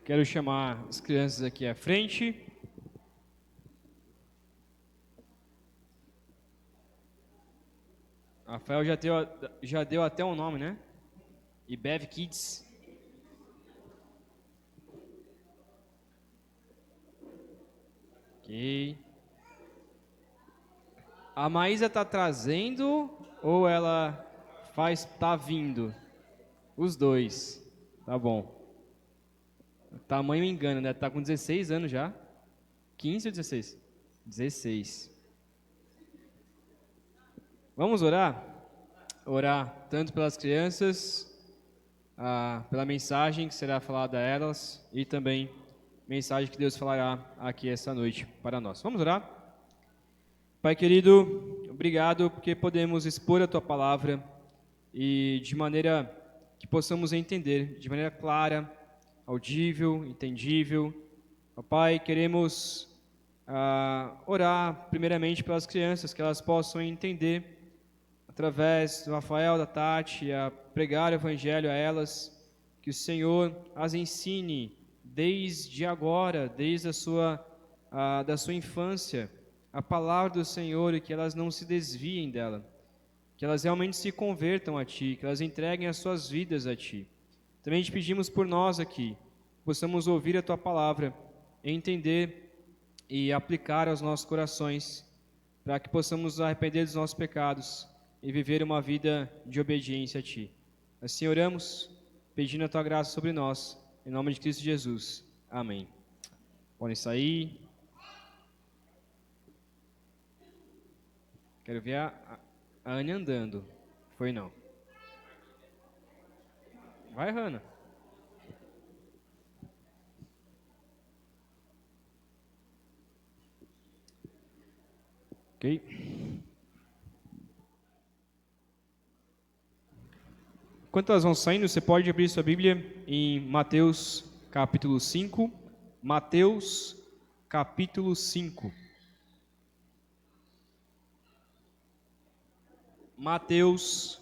Quero chamar as crianças aqui à frente. Rafael já deu até um nome, né? IBEV Kids. Ok. A Maísa tá trazendo ou ela tá vindo? Os dois. Tá bom. O tamanho engana, né? Tá com 16 anos já. 15 ou 16? 16. Vamos orar? Orar tanto pelas crianças, pela mensagem que será falada a elas e também mensagem que Deus falará aqui essa noite para nós. Vamos orar? Pai querido, obrigado porque podemos expor a Tua palavra e de maneira que possamos entender, de maneira clara, audível, entendível. Ó Pai, queremos orar primeiramente pelas crianças, que elas possam entender através do Rafael, da Tati, a pregar o Evangelho a elas, que o Senhor as ensine desde agora, desde da sua infância, a palavra do Senhor e que elas não se desviem dela, que elas realmente se convertam a Ti, que elas entreguem as suas vidas a Ti. Também te pedimos por nós aqui, possamos ouvir a Tua palavra, entender e aplicar aos nossos corações, para que possamos nos arrepender dos nossos pecados e viver uma vida de obediência a Ti. Assim oramos, pedindo a Tua graça sobre nós, em nome de Cristo Jesus. Amém. Podem sair. Quero ver a Anne andando. Foi não. Vai, Hannah. Ok. Enquanto elas vão saindo, você pode abrir sua Bíblia em Mateus capítulo 5. Mateus capítulo 5. Mateus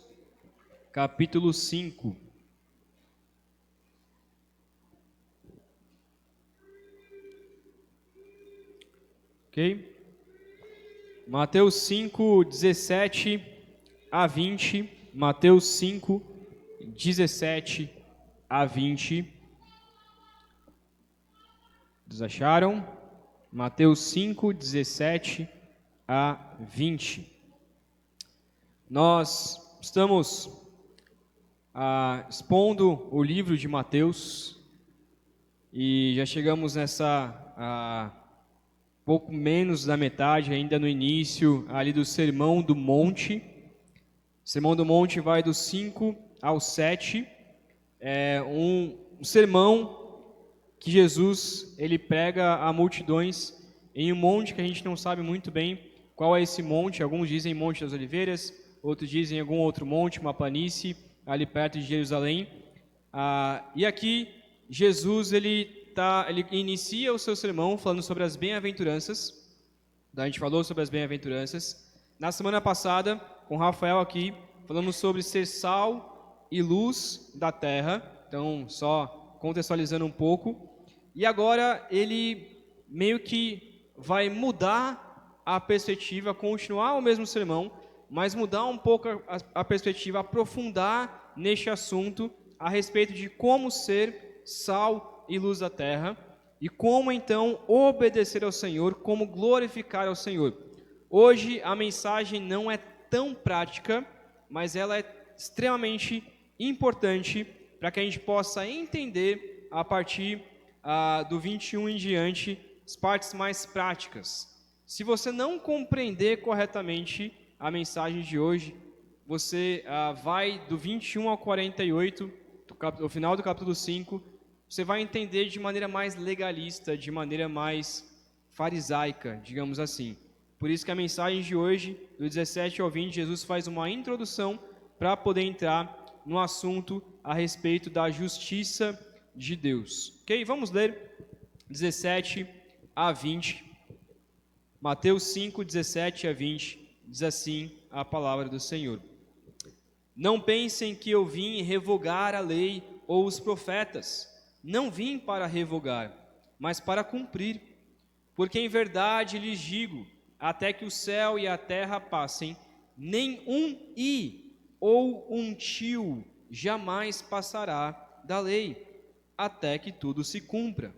capítulo 5. Ok? Mateus 5, 17 a 20. Mateus 5, 17 a 20. Vocês acharam? Mateus 5, 17 a 20. Nós estamos expondo o livro de Mateus e já chegamos pouco menos da metade, ainda no início ali do Sermão do Monte. O Sermão do Monte vai do 5 ao 7. É um sermão que Jesus ele prega a multidões em um monte que a gente não sabe muito bem qual é esse monte. Alguns dizem Monte das Oliveiras, outros dizem algum outro monte, uma planície ali perto de Jerusalém. E aqui Jesus ele inicia o seu sermão falando sobre as bem-aventuranças. A gente falou sobre as bem-aventuranças. Na semana passada, com o Rafael aqui, falamos sobre ser sal e luz da terra. Então, só contextualizando um pouco. E agora ele meio que vai mudar a perspectiva, continuar o mesmo sermão, mas mudar um pouco a perspectiva, aprofundar neste assunto a respeito de como ser sal e luz da terra e como então obedecer ao Senhor, como glorificar ao Senhor. Hoje a mensagem não é tão prática, mas ela é extremamente importante para que a gente possa entender a partir do 21 em diante as partes mais práticas. Se você não compreender corretamente a mensagem de hoje, você vai do 21 ao 48, o final do capítulo 5, você vai entender de maneira mais legalista, de maneira mais farisaica, digamos assim. Por isso que a mensagem de hoje, do 17 ao 20, Jesus faz uma introdução para poder entrar no assunto a respeito da justiça de Deus. Ok? Vamos ler 17 a 20. Mateus 5, 17 a 20, diz assim a palavra do Senhor. Não pensem que eu vim revogar a lei ou os profetas. não vim para revogar, mas para cumprir. Porque em verdade lhes digo, até que o céu e a terra passem, nem um i ou um tio jamais passará da lei, até que tudo se cumpra.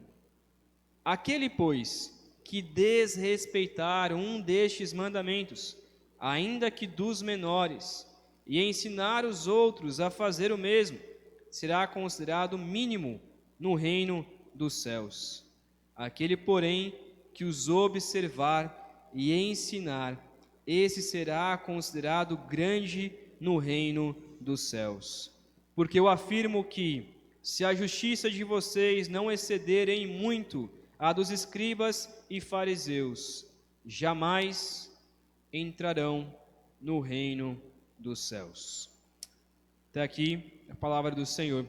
Aquele, pois, que desrespeitar um destes mandamentos, ainda que dos menores, e ensinar os outros a fazer o mesmo, será considerado mínimo no reino dos céus. Aquele, porém, que os observar e ensinar, esse será considerado grande no reino dos céus. Porque eu afirmo que, se a justiça de vocês não exceder em muito a dos escribas e fariseus, jamais entrarão no reino dos céus. Até aqui a palavra do Senhor.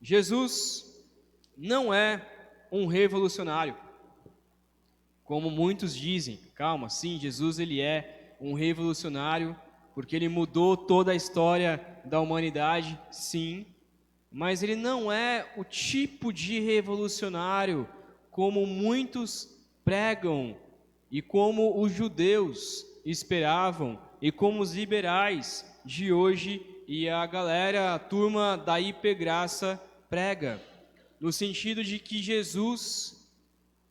Jesus não é um revolucionário, como muitos dizem. Calma, sim, Jesus ele é um revolucionário, porque ele mudou toda a história da humanidade, sim, mas ele não é o tipo de revolucionário como muitos pregam e como os judeus esperavam e como os liberais de hoje e a galera, a turma da hipergraça prega, no sentido de que Jesus,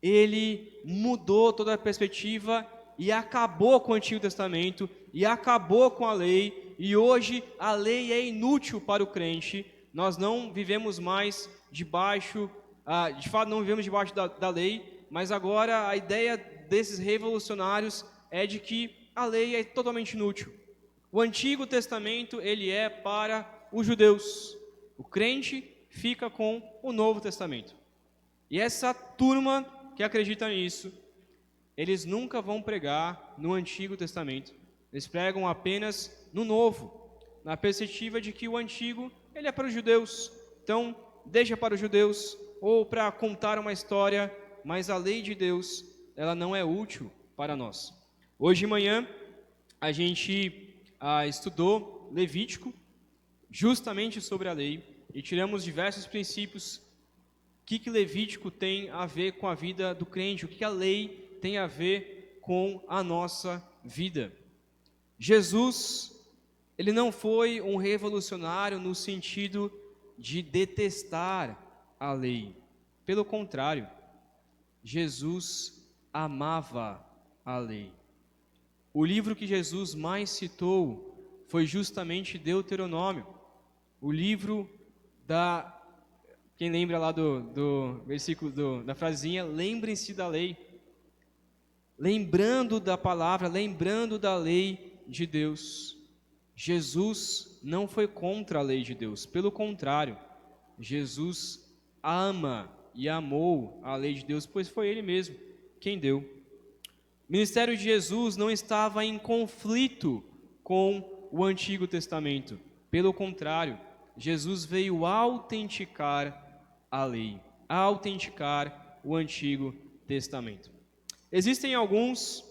ele mudou toda a perspectiva e acabou com o Antigo Testamento e acabou com a lei, e hoje a lei é inútil para o crente. Nós não vivemos mais debaixo, de fato não vivemos debaixo da lei, mas agora a ideia desses revolucionários é de que a lei é totalmente inútil. O Antigo Testamento ele é para os judeus, o crente fica com o Novo Testamento. E essa turma que acredita nisso, eles nunca vão pregar no Antigo Testamento, eles pregam apenas no Novo, na perspectiva de que o Antigo ele é para os judeus, então deixa para os judeus, ou para contar uma história, mas a lei de Deus, ela não é útil para nós. Hoje de manhã, a gente estudou Levítico, justamente sobre a lei, e tiramos diversos princípios. O que Levítico tem a ver com a vida do crente, o que a lei tem a ver com a nossa vida. Jesus, ele não foi um revolucionário no sentido de detestar a lei. Pelo contrário, Jesus amava a lei. O livro que Jesus mais citou foi justamente Deuteronômio, o livro da... Quem lembra lá do versículo, da frasezinha, lembrem-se da lei. Lembrando da palavra, lembrando da lei de Deus. Jesus não foi contra a lei de Deus, pelo contrário, Jesus ama e amou a lei de Deus, pois foi Ele mesmo quem deu. O ministério de Jesus não estava em conflito com o Antigo Testamento, pelo contrário, Jesus veio autenticar a lei, autenticar o Antigo Testamento. Existem alguns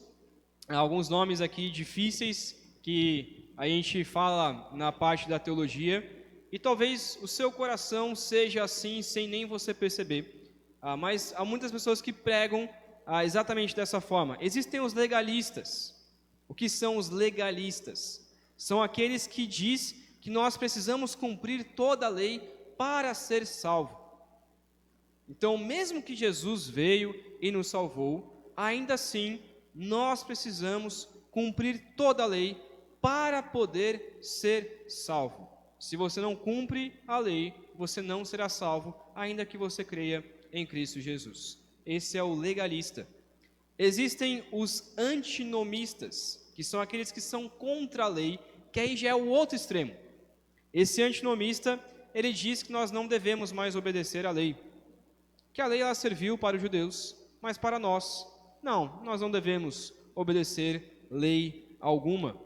nomes aqui difíceis que a gente fala na parte da teologia, e talvez o seu coração seja assim sem nem você perceber, mas há muitas pessoas que pregam exatamente dessa forma. Existem os legalistas. O que são os legalistas? São aqueles que diz que nós precisamos cumprir toda a lei para ser salvo. Então, mesmo que Jesus veio e nos salvou, ainda assim, nós precisamos cumprir toda a lei para poder ser salvo. Se você não cumpre a lei, você não será salvo, ainda que você creia em Cristo Jesus. Esse é o legalista. Existem os antinomistas, que são aqueles que são contra a lei, que aí já é o outro extremo. Esse antinomista, ele diz que nós não devemos mais obedecer à lei, que a lei ela serviu para os judeus, mas para nós, nós não devemos obedecer lei alguma.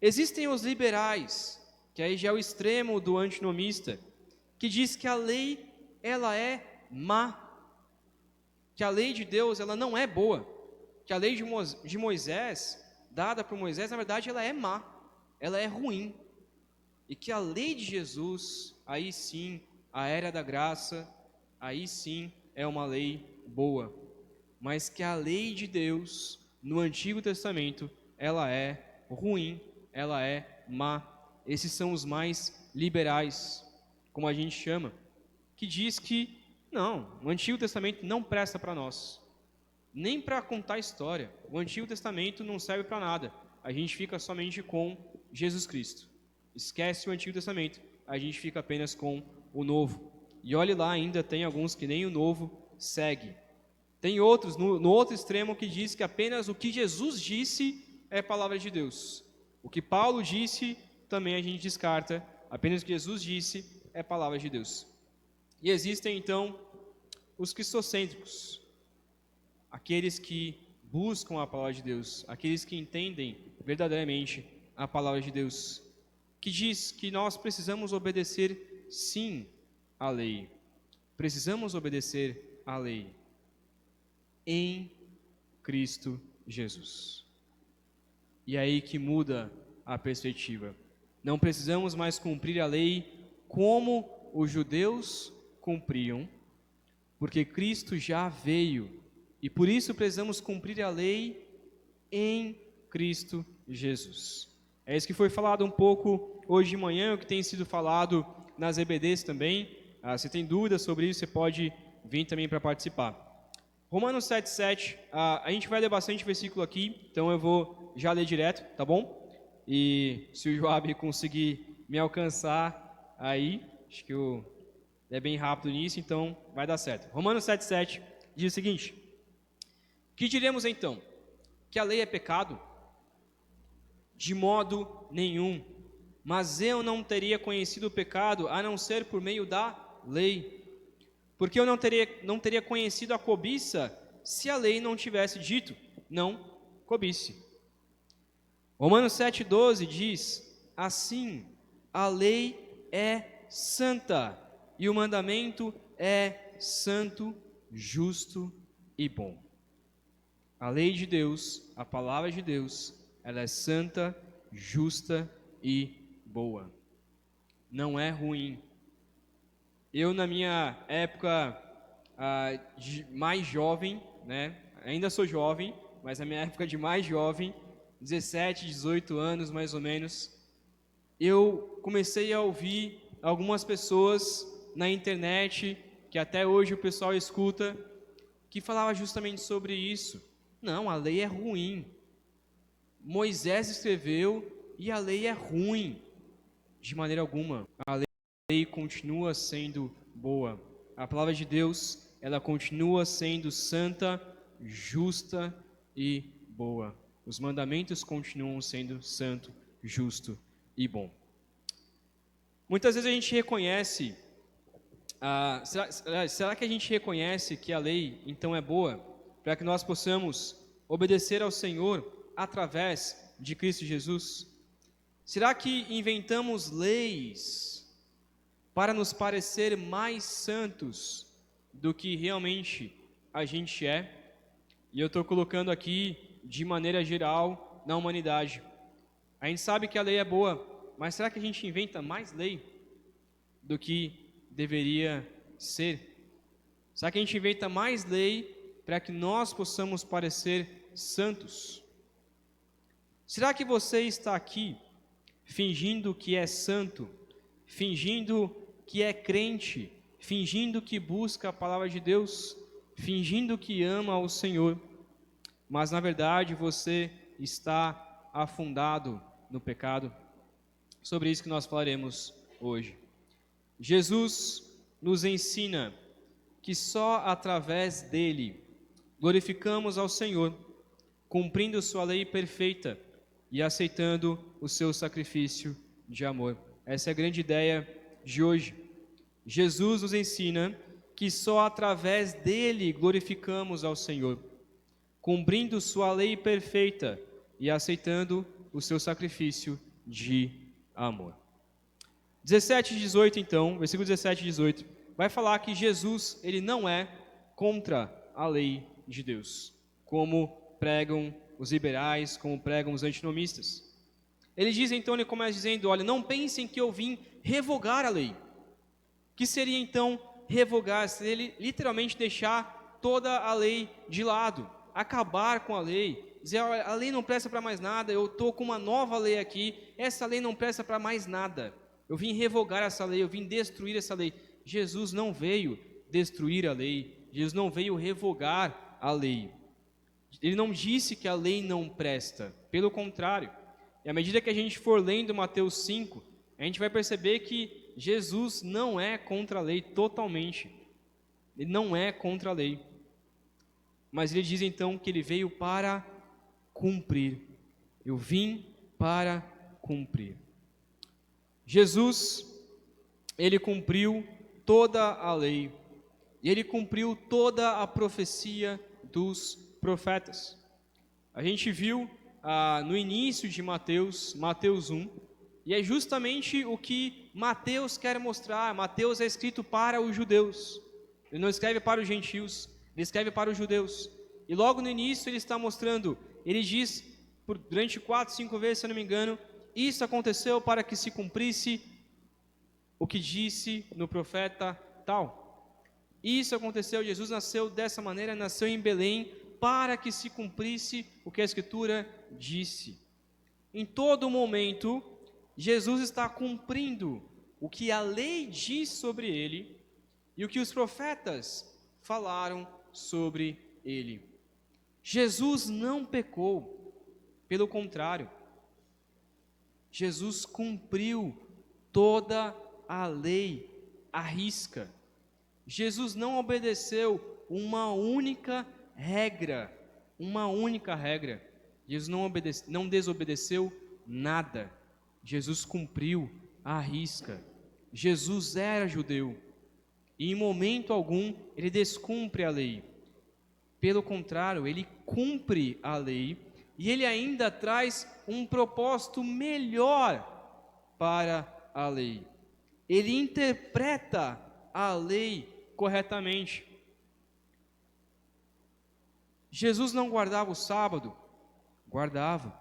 Existem os liberais, que aí já é o extremo do antinomista, que diz que a lei, ela é má, que a lei de Deus, ela não é boa, que a lei de Moisés, dada por Moisés, na verdade, ela é má, ela é ruim, e que a lei de Jesus, aí sim, a era da graça, aí sim é uma lei boa. Mas que a lei de Deus no Antigo Testamento, ela é ruim, ela é má. Esses são os mais liberais, como a gente chama, que diz que não, o Antigo Testamento não presta para nós, nem para contar história. O Antigo Testamento não serve para nada. A gente fica somente com Jesus Cristo. Esquece o Antigo Testamento, a gente fica apenas com o Novo. E olhe lá, ainda tem alguns que nem o Novo segue. Tem outros, no outro extremo, que diz que apenas o que Jesus disse é palavra de Deus. O que Paulo disse, também a gente descarta. Apenas o que Jesus disse é palavra de Deus. E existem, então, os cristocêntricos, aqueles que buscam a palavra de Deus, aqueles que entendem verdadeiramente a palavra de Deus, que diz que nós precisamos obedecer, sim, à lei. Precisamos obedecer à lei em Cristo Jesus. E é aí que muda a perspectiva. Não precisamos mais cumprir a lei como os judeus cumpriam, porque Cristo já veio, e por isso precisamos cumprir a lei em Cristo Jesus. É isso que foi falado um pouco hoje de manhã, o que tem sido falado nas EBDs também. Se tem dúvidas sobre isso, você pode vir também para participar. Romanos 7,7, a gente vai ler bastante versículo aqui, então eu vou já ler direto, tá bom? E se o Joab conseguir me alcançar aí, acho que é bem rápido nisso, então vai dar certo. Romanos 7,7 diz o seguinte: que diremos então? Que a lei é pecado? De modo nenhum. Mas eu não teria conhecido o pecado a não ser por meio da lei. Porque eu não teria conhecido a cobiça se a lei não tivesse dito, não cobice. Romanos 7,12 diz: assim, a lei é santa, e o mandamento é santo, justo e bom. A lei de Deus, a palavra de Deus, ela é santa, justa e boa. Não é ruim. Eu, na minha época mais jovem, né? Ainda sou jovem, mas na minha época de mais jovem, 17, 18 anos mais ou menos, eu comecei a ouvir algumas pessoas na internet, que até hoje o pessoal escuta, que falava justamente sobre isso. Não, a lei é ruim. Moisés escreveu e a lei é ruim. De maneira alguma. A lei continua sendo boa. A palavra de Deus, ela continua sendo santa, justa e boa. Os mandamentos continuam sendo santo, justo e bom. Muitas vezes a gente reconhece, será que a gente reconhece que a lei então é boa, para que nós possamos obedecer ao Senhor através de Cristo Jesus? Será que inventamos leis para nos parecer mais santos do que realmente a gente é? E eu estou colocando aqui de maneira geral na humanidade. A gente sabe que a lei é boa, mas será que a gente inventa mais lei do que deveria ser? Será que a gente inventa mais lei para que nós possamos parecer santos? Será que você está aqui fingindo que é santo, fingindo que é crente, fingindo que busca a palavra de Deus, fingindo que ama o Senhor, mas na verdade você está afundado no pecado? Sobre isso que nós falaremos hoje. Jesus nos ensina que só através dele glorificamos ao Senhor, cumprindo sua lei perfeita e aceitando o seu sacrifício de amor. Essa é a grande ideia de hoje. Jesus nos ensina que só através dele glorificamos ao Senhor, cumprindo sua lei perfeita e aceitando o seu sacrifício de amor. 17 e 18 então, versículo 17 e 18, vai falar que Jesus, ele não é contra a lei de Deus, como pregam os liberais, como pregam os antinomistas. Ele diz então, ele começa dizendo: olha, não pensem que eu vim revogar a lei. que seria então revogar? Seria ele literalmente deixar toda a lei de lado, acabar com a lei, dizer: olha, a lei não presta para mais nada, eu estou com uma nova lei aqui, essa lei não presta para mais nada, eu vim revogar essa lei, eu vim destruir essa lei. Jesus não veio destruir a lei, Jesus não veio revogar a lei. Ele não disse que a lei não presta, pelo contrário. E à medida que a gente for lendo Mateus 5, a gente vai perceber que Jesus não é contra a lei totalmente. Ele não é contra a lei. Mas ele diz então que ele veio para cumprir. Eu vim para cumprir. Jesus, ele cumpriu toda a lei. E ele cumpriu toda a profecia dos profetas. A gente viu no início de Mateus 1, e é justamente o que Mateus quer mostrar. Mateus é escrito para os judeus, ele não escreve para os gentios, ele escreve para os judeus. E logo no início ele está mostrando, ele diz, durante 4, 5 vezes, se eu não me engano, isso aconteceu para que se cumprisse o que disse no profeta tal. Isso aconteceu, Jesus nasceu dessa maneira, nasceu em Belém, para que se cumprisse o que a Escritura disse. Em todo momento, Jesus está cumprindo o que a lei diz sobre ele e o que os profetas falaram sobre ele. Jesus não pecou, pelo contrário, Jesus cumpriu toda a lei à risca. Jesus não obedeceu uma única regra. Jesus não desobedeceu nada. Jesus cumpriu à risca. Jesus era judeu e em momento algum ele descumpre a lei. Pelo contrário, ele cumpre a lei e ele ainda traz um propósito melhor para a lei. Ele interpreta a lei corretamente. Jesus não guardava o sábado? Guardava.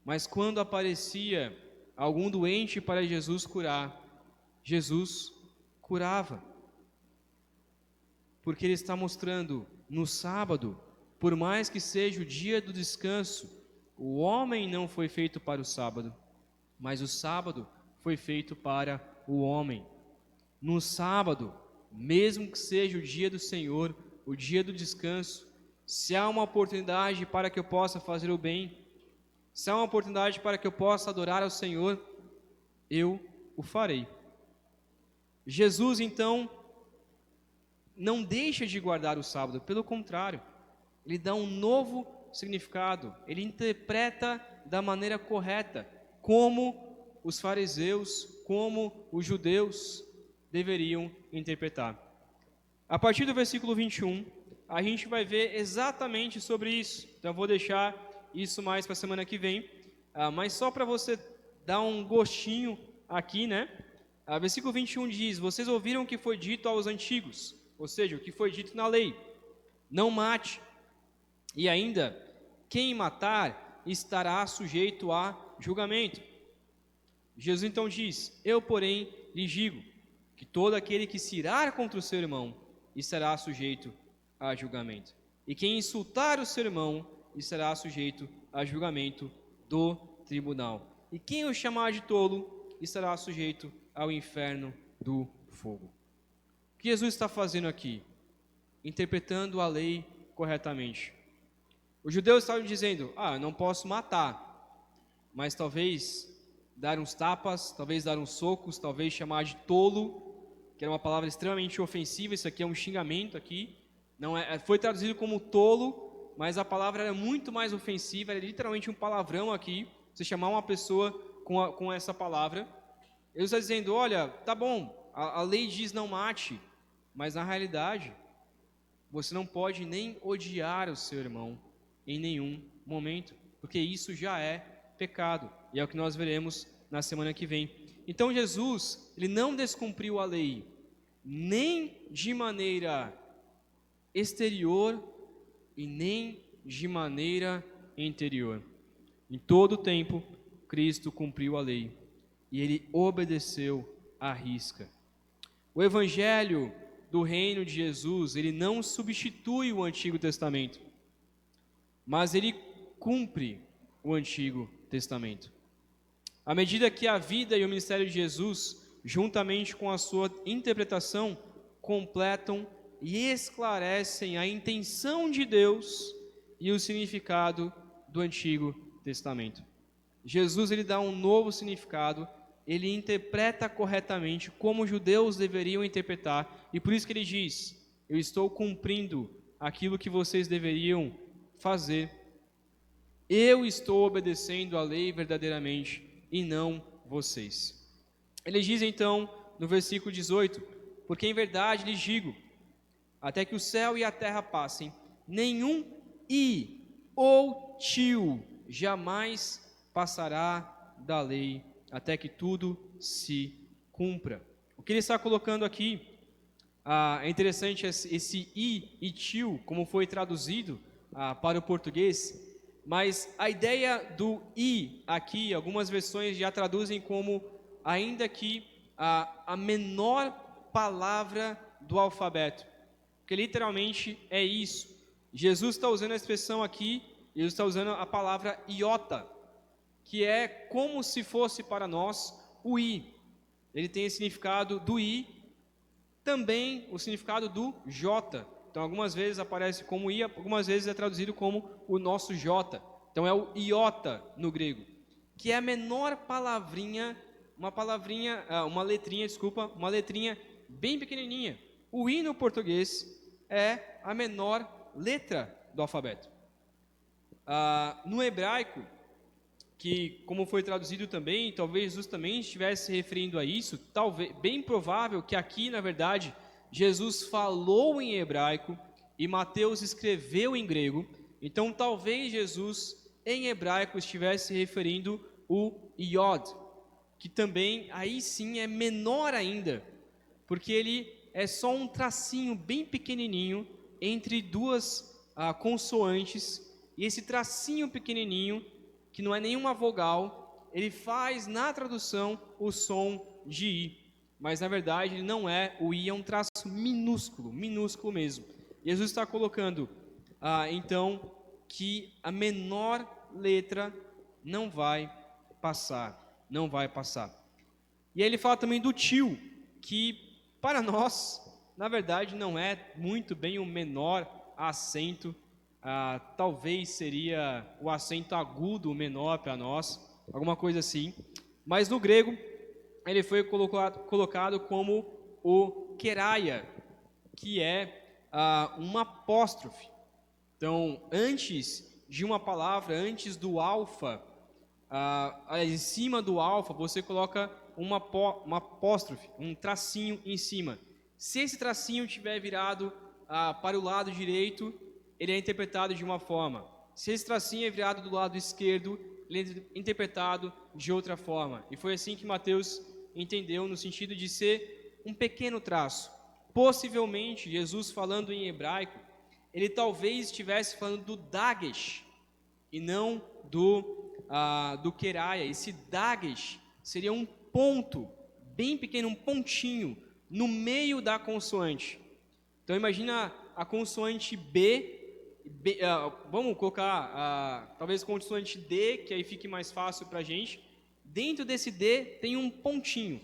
Mas quando aparecia algum doente para Jesus curar, Jesus curava. Porque ele está mostrando, no sábado, por mais que seja o dia do descanso, o homem não foi feito para o sábado, mas o sábado foi feito para o homem. No sábado, mesmo que seja o dia do Senhor, o dia do descanso, se há uma oportunidade para que eu possa fazer o bem, se há uma oportunidade para que eu possa adorar ao Senhor, eu o farei. Jesus, então, não deixa de guardar o sábado, pelo contrário, ele dá um novo significado, ele interpreta da maneira correta, como os fariseus, como os judeus deveriam interpretar. A partir do versículo 21, a gente vai ver exatamente sobre isso. Então eu vou deixar isso mais para a semana que vem, mas só para você dar um gostinho aqui, né? Versículo 21 diz: vocês ouviram o que foi dito aos antigos, ou seja, o que foi dito na lei: não mate, e ainda, quem matar estará sujeito a julgamento. Jesus então diz: eu, porém, lhes digo que todo aquele que se irar contra o seu irmão estará sujeito a julgamento, e quem insultar o seu irmão estará sujeito a julgamento do tribunal, e quem o chamar de tolo estará sujeito ao inferno do fogo. O que Jesus está fazendo aqui? Interpretando a lei corretamente. Os judeus estavam dizendo: não posso matar, mas talvez dar uns tapas, talvez dar uns socos, talvez chamar de tolo, que era uma palavra extremamente ofensiva. Isso aqui é um xingamento aqui, não é, foi traduzido como tolo, mas a palavra era muito mais ofensiva, era literalmente um palavrão aqui, você chamar uma pessoa com essa palavra. Ele está dizendo: olha, tá bom, a lei diz não mate, mas na realidade, você não pode nem odiar o seu irmão em nenhum momento, porque isso já é pecado, e é o que nós veremos na semana que vem. Então Jesus, ele não descumpriu a lei, nem de maneira exterior e nem de maneira interior. Em todo o tempo, Cristo cumpriu a lei, e ele obedeceu à risca. O Evangelho do reino de Jesus, ele não substitui o Antigo Testamento, mas ele cumpre o Antigo Testamento. À medida que a vida e o ministério de Jesus, juntamente com a sua interpretação, completam e esclarecem a intenção de Deus e o significado do Antigo Testamento. Jesus, ele dá um novo significado, ele interpreta corretamente como os judeus deveriam interpretar, e por isso que ele diz: eu estou cumprindo aquilo que vocês deveriam fazer. Eu estou obedecendo a lei verdadeiramente e não vocês. Ele diz então no versículo 18: porque em verdade lhes digo, até que o céu e a terra passem, nenhum i ou tio jamais passará da lei, até que tudo se cumpra. O que ele está colocando aqui, é interessante esse i e tio, como foi traduzido para o português, mas a ideia do i aqui, algumas versões já traduzem como ainda que a menor palavra do alfabeto, porque literalmente é isso. Jesus está usando a expressão aqui, ele está usando a palavra iota, que é como se fosse para nós o i. Ele tem o significado do i, também o significado do j. Então, algumas vezes aparece como i, algumas vezes é traduzido como o nosso j. Então, é o iota no grego, que é a menor palavrinha, uma letrinha bem pequenininha. O i no português é a menor letra do alfabeto. No hebraico, que como foi traduzido também, talvez Jesus também estivesse se referindo a isso, talvez, bem provável que aqui, na verdade, Jesus falou em hebraico e Mateus escreveu em grego, então talvez Jesus em hebraico estivesse se referindo o iod, que também aí sim é menor ainda, porque ele é só um tracinho bem pequenininho entre duas consoantes, e esse tracinho pequenininho, que não é nenhuma vogal, ele faz na tradução o som de i, mas na verdade ele não é, o i é um traço minúsculo, minúsculo mesmo. Jesus está colocando então que a menor letra não vai passar, não vai passar. E aí ele fala também do tio, que para nós, na verdade, não é muito bem o menor acento. Talvez seria o acento agudo menor para nós, alguma coisa assim. Mas no grego, ele foi colocado como o queraia, que é uma apóstrofe. Então, antes de uma palavra, antes do alfa, em cima do alfa, você coloca uma apóstrofe, um tracinho em cima. Se esse tracinho estiver virado para o lado direito, ele é interpretado de uma forma. Se esse tracinho é virado do lado esquerdo, ele é interpretado de outra forma. E foi assim que Mateus entendeu, no sentido de ser um pequeno traço. Possivelmente, Jesus falando em hebraico, ele talvez estivesse falando do dagesh, e não do queraia. Esse dagesh seria um ponto, bem pequeno, um pontinho, no meio da consoante. Então imagina a consoante B, vamos colocar talvez consoante D, que aí fique mais fácil para a gente. Dentro desse D tem um pontinho.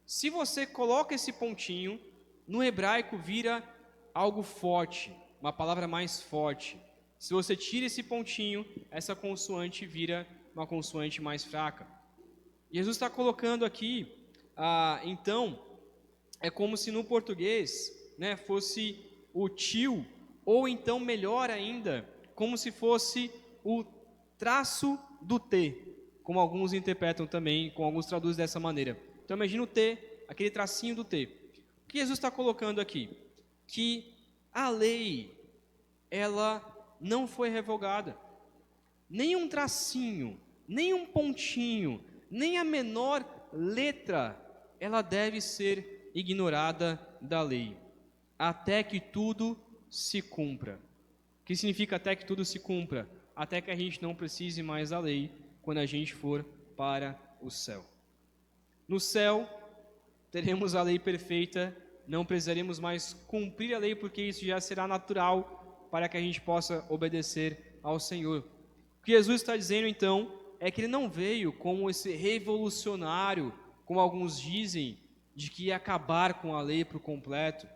Se você coloca esse pontinho, no hebraico vira algo forte, uma palavra mais forte. Se você tira esse pontinho, essa consoante vira uma consoante mais fraca. Jesus está colocando aqui, então, é como se no português, fosse o tio, ou então, melhor ainda, como se fosse o traço do T, como alguns interpretam também, como alguns traduzem dessa maneira. Então, imagina o T, aquele tracinho do T. O que Jesus está colocando aqui? Que a lei, ela não foi revogada. Nem um tracinho, nem um pontinho, nem a menor letra, ela deve ser ignorada da lei, até que tudo se cumpra. O que significa até que tudo se cumpra? Até que a gente não precise mais da lei quando a gente for para o céu. No céu, teremos a lei perfeita, não precisaremos mais cumprir a lei, porque isso já será natural para que a gente possa obedecer ao Senhor. O que Jesus está dizendo, então, é que ele não veio como esse revolucionário, como alguns dizem, de que ia acabar com a lei por completo,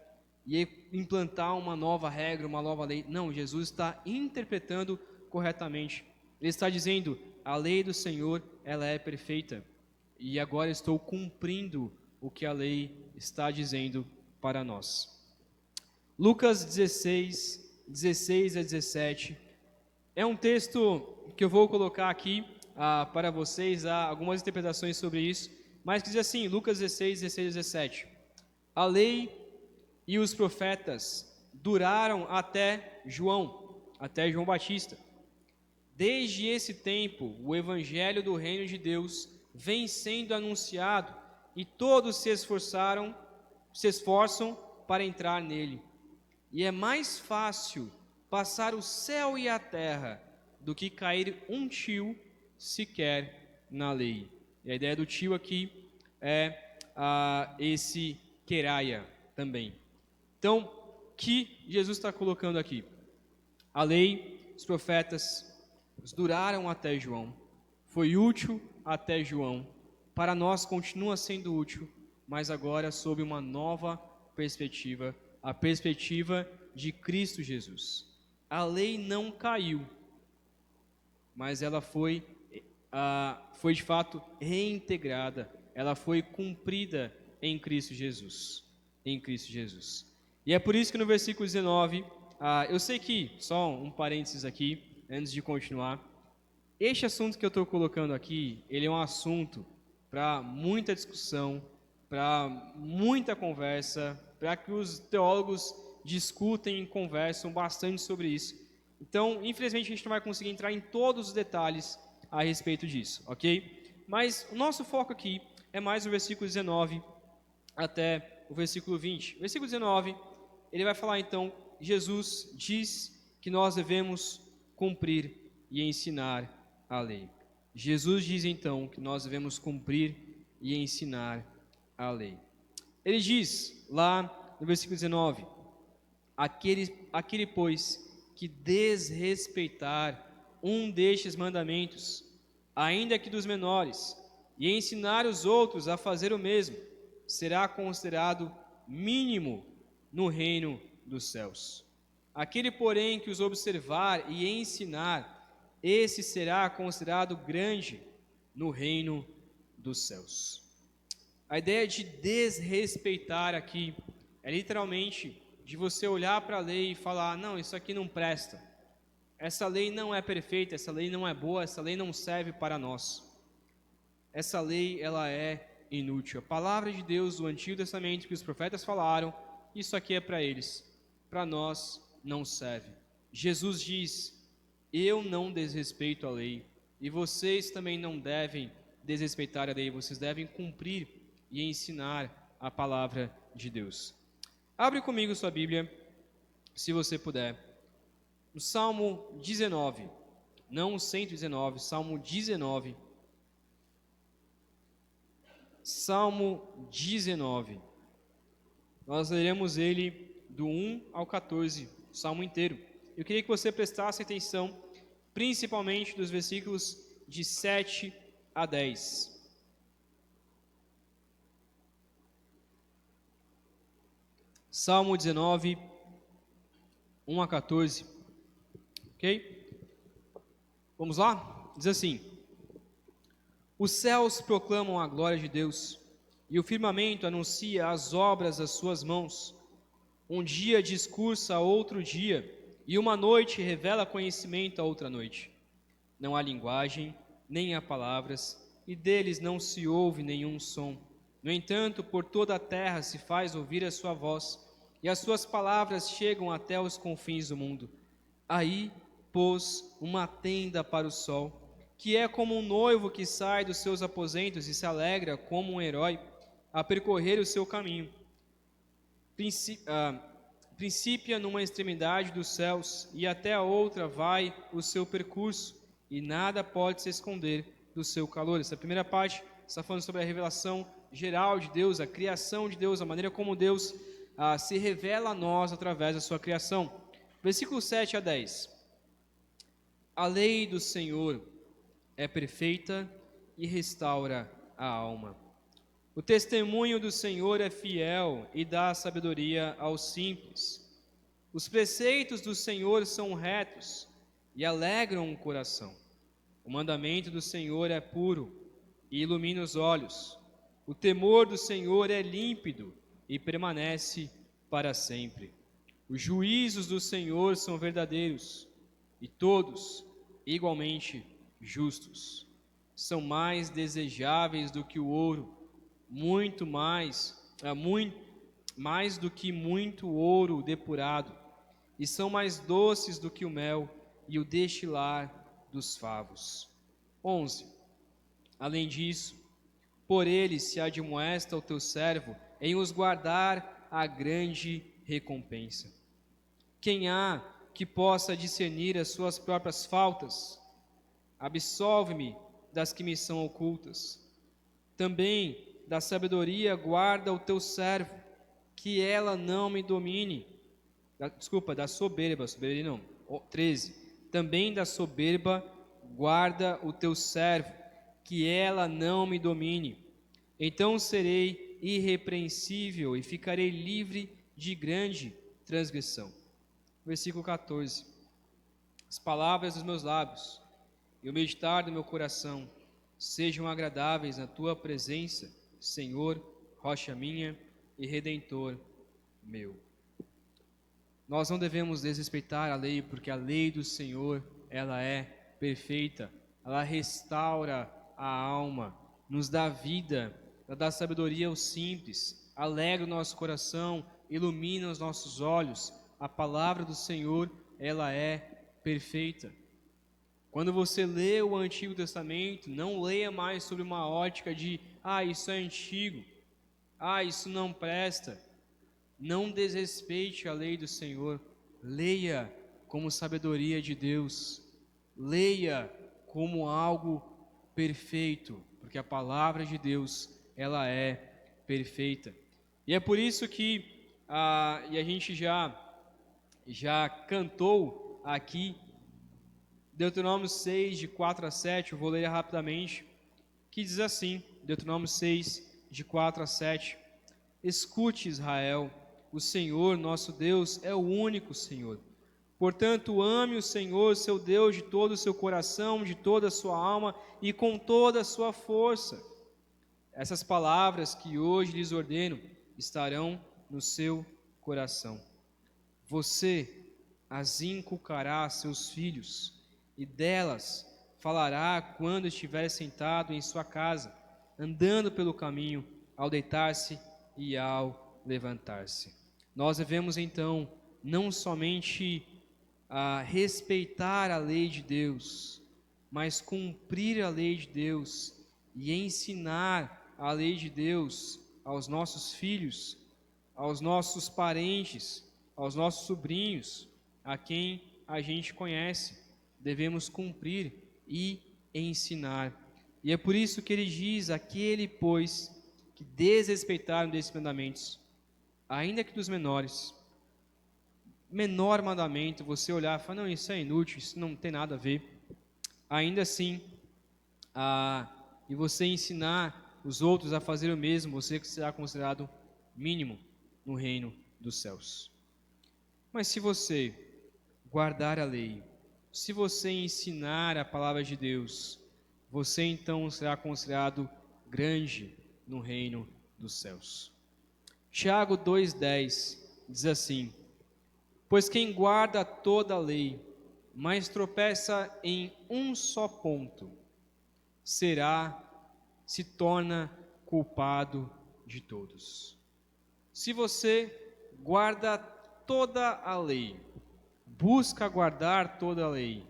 ia implantar uma nova regra, uma nova lei. Não, Jesus está interpretando corretamente. Ele está dizendo, a lei do Senhor, ela é perfeita, e agora estou cumprindo o que a lei está dizendo para nós. Lucas 16, 16 a 17, é um texto que eu vou colocar aqui para vocês, há algumas interpretações sobre isso, mas que diz assim, Lucas 16, 16 a 17, a lei e os profetas duraram até João Batista. Desde esse tempo, o evangelho do reino de Deus vem sendo anunciado e todos se esforçam para entrar nele. E é mais fácil passar o céu e a terra do que cair um tio sequer na lei. E a ideia do tio aqui é esse queraia também. Então, o que Jesus está colocando aqui? A lei, os profetas duraram até João, foi útil até João, para nós continua sendo útil, mas agora sob uma nova perspectiva, a perspectiva de Cristo Jesus. A lei não caiu, mas ela foi de fato reintegrada, ela foi cumprida em Cristo Jesus, em Cristo Jesus. E é por isso que no versículo 19, eu sei que, só um parênteses aqui, antes de continuar, este assunto que eu estou colocando aqui, ele é um assunto para muita discussão, para muita conversa, para que os teólogos discutem e conversam bastante sobre isso. Então, infelizmente, a gente não vai conseguir entrar em todos os detalhes a respeito disso, ok? Mas o nosso foco aqui é mais o versículo 19 até o versículo 20. O versículo 19, ele vai falar então, Jesus diz que nós devemos cumprir e ensinar a lei. Jesus diz então que nós devemos cumprir e ensinar a lei. Ele diz lá no versículo 19, aquele pois que desrespeitar um destes mandamentos, ainda que dos menores, e ensinar os outros a fazer o mesmo, será considerado mínimo no reino dos céus. Aquele, porém, que os observar e ensinar, esse será considerado grande no reino dos céus. A ideia de desrespeitar aqui é literalmente de você olhar para a lei e falar, não, isso aqui não presta. Essa lei não é perfeita, essa lei não é boa, essa lei não serve para nós. Essa lei, ela é inútil. A palavra de Deus do Antigo Testamento que os profetas falaram, isso aqui é para eles. Para nós, não serve. Jesus diz, eu não desrespeito a lei, e vocês também não devem desrespeitar a lei, vocês devem cumprir e ensinar a palavra de Deus. Abre comigo sua Bíblia, se você puder, no Salmo 19, não o 119, Salmo 19. Salmo 19. Nós leremos ele do 1 ao 14, o Salmo inteiro. Eu queria que você prestasse atenção, principalmente dos versículos de 7 a 10. Salmo 19, 1 a 14. Ok? Vamos lá? Diz assim: os céus proclamam a glória de Deus, e o firmamento anuncia as obras das suas mãos. Um dia discursa a outro dia, e uma noite revela conhecimento a outra noite. Não há linguagem, nem há palavras, e deles não se ouve nenhum som. No entanto, por toda a terra se faz ouvir a sua voz, e as suas palavras chegam até os confins do mundo. Aí pôs uma tenda para o sol, que é como um noivo que sai dos seus aposentos e se alegra como um herói a percorrer o seu caminho. Princípia numa extremidade dos céus e até a outra vai o seu percurso, e nada pode se esconder do seu calor. Essa primeira parte está falando sobre a revelação geral de Deus, a criação de Deus, a maneira como Deus se revela a nós através da sua criação. Versículos 7 a 10. A lei do Senhor é perfeita e restaura a alma. O testemunho do Senhor é fiel e dá sabedoria aos simples. Os preceitos do Senhor são retos e alegram o coração. O mandamento do Senhor é puro e ilumina os olhos. O temor do Senhor é límpido e permanece para sempre. Os juízos do Senhor são verdadeiros e todos igualmente justos. São mais desejáveis do que o ouro, muito mais do que muito ouro depurado, e são mais doces do que o mel e o destilar dos favos. 11. Além disso, por eles se admoesta o teu servo em os guardar a grande recompensa. Quem há que possa discernir as suas próprias faltas? Absolve-me das que me são ocultas. Também da sabedoria guarda o teu servo, que ela não me domine. Da soberba não. 13. Também da soberba guarda o teu servo, que ela não me domine. Então serei irrepreensível e ficarei livre de grande transgressão. Versículo 14. As palavras dos meus lábios e o meditar do meu coração sejam agradáveis na tua presença, Senhor, rocha minha e redentor meu. Nós não devemos desrespeitar a lei, porque a lei do Senhor, ela é perfeita, ela restaura a alma, nos dá vida, ela dá sabedoria aos simples, alegra o nosso coração, ilumina os nossos olhos. A palavra do Senhor, ela é perfeita. Quando você lê o Antigo Testamento, não leia mais sobre uma ótica de isso é antigo, isso não presta. Não desrespeite a lei do Senhor, leia como sabedoria de Deus, leia como algo perfeito, porque a palavra de Deus, ela é perfeita. E é por isso que e a gente já cantou aqui Deuteronômio 6, de 4 a 7, eu vou ler rapidamente, que diz assim, Deuteronômio 6, de 4 a 7, escute, Israel, o Senhor, nosso Deus, é o único Senhor. Portanto, ame o Senhor, seu Deus, de todo o seu coração, de toda a sua alma e com toda a sua força. Essas palavras que hoje lhes ordeno estarão no seu coração. Você as inculcará a seus filhos, e delas falará quando estiver sentado em sua casa, andando pelo caminho, ao deitar-se e ao levantar-se. Nós devemos então não somente respeitar a lei de Deus, mas cumprir a lei de Deus e ensinar a lei de Deus aos nossos filhos, aos nossos parentes, aos nossos sobrinhos, a quem a gente conhece. Devemos cumprir e ensinar. E é por isso que ele diz: aquele, pois, que desrespeitaram desses mandamentos, ainda que dos menores, menor mandamento, você olhar e falar, não, isso é inútil, isso não tem nada a ver, ainda assim, e você ensinar os outros a fazer o mesmo, você será considerado mínimo no reino dos céus. Mas se você guardar a lei, se você ensinar a palavra de Deus, você então será considerado grande no reino dos céus. Tiago 2,10 diz assim: pois quem guarda toda a lei, mas tropeça em um só ponto, se torna culpado de todos. Se você guarda toda a lei, busca guardar toda a lei,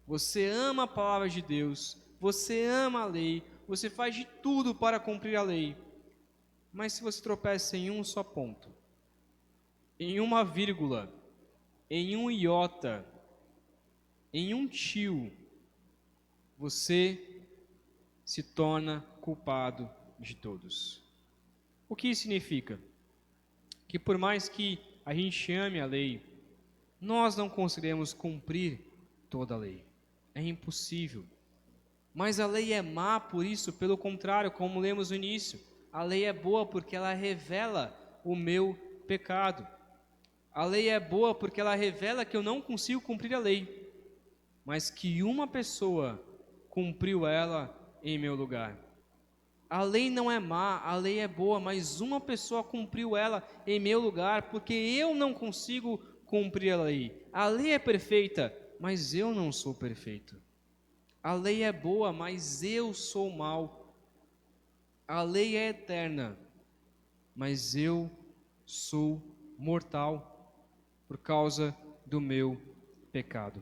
você ama a palavra de Deus, você ama a lei, você faz de tudo para cumprir a lei, mas se você tropeça em um só ponto, em uma vírgula, em um iota, em um tio, você se torna culpado de todos. O que isso significa? Que por mais que a gente ame a lei, nós não conseguiremos cumprir toda a lei. É impossível. Mas a lei é má por isso, pelo contrário, como lemos no início, a lei é boa porque ela revela o meu pecado. A lei é boa porque ela revela que eu não consigo cumprir a lei, mas que uma pessoa cumpriu ela em meu lugar. A lei não é má, a lei é boa, mas uma pessoa cumpriu ela em meu lugar, porque eu não consigo cumprir a lei. A lei é perfeita, mas eu não sou perfeito. A lei é boa, mas eu sou mau. A lei é eterna, mas eu sou mortal por causa do meu pecado.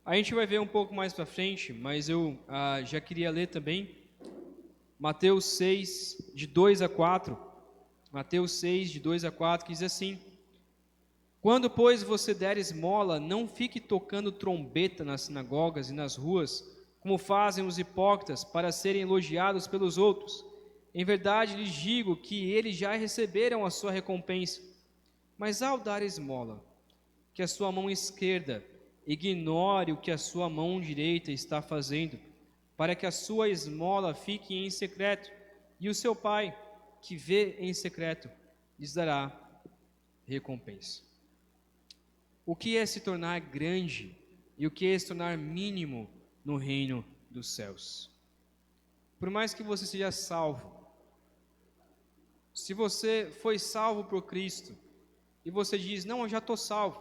A gente vai ver um pouco mais para frente, mas eu já queria ler também Mateus 6, de 2 a 4. Mateus 6, de 2 a 4, que diz assim: Quando, pois, você der esmola, não fique tocando trombeta nas sinagogas e nas ruas, como fazem os hipócritas, para serem elogiados pelos outros. Em verdade lhes digo que eles já receberam a sua recompensa. Mas ao dar esmola, que a sua mão esquerda ignore o que a sua mão direita está fazendo, para que a sua esmola fique em secreto, e o seu Pai, que vê em secreto, lhes dará recompensa. O que é se tornar grande e o que é se tornar mínimo no reino dos céus? Por mais que você seja salvo, se você foi salvo por Cristo e você diz: não, eu já estou salvo,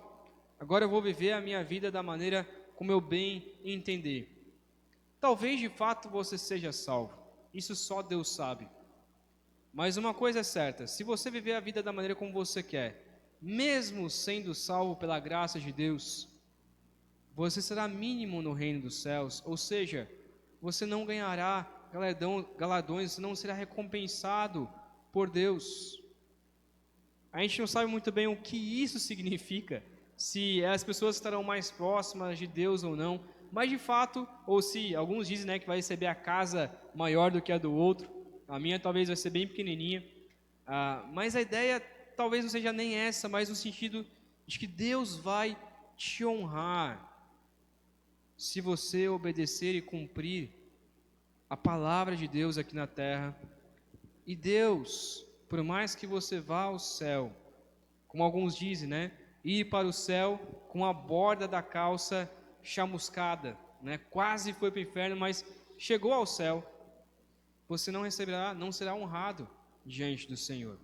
agora eu vou viver a minha vida da maneira como eu bem entender. Talvez de fato você seja salvo, isso só Deus sabe. Mas uma coisa é certa: se você viver a vida da maneira como você quer, mesmo sendo salvo pela graça de Deus, você será mínimo no reino dos céus, ou seja, você não ganhará galardões, você não será recompensado por Deus. A gente não sabe muito bem o que isso significa, se as pessoas estarão mais próximas de Deus ou não, mas de fato, ou se alguns dizem, né, que vai receber a casa maior do que a do outro, a minha talvez vai ser bem pequenininha, mas a ideia talvez não seja nem essa, mas no sentido de que Deus vai te honrar se você obedecer e cumprir a palavra de Deus aqui na terra. E Deus, por mais que você vá ao céu, como alguns dizem, né, ir para o céu com a borda da calça chamuscada, né, quase foi para o inferno, mas chegou ao céu, você não receberá, não será honrado diante do Senhor,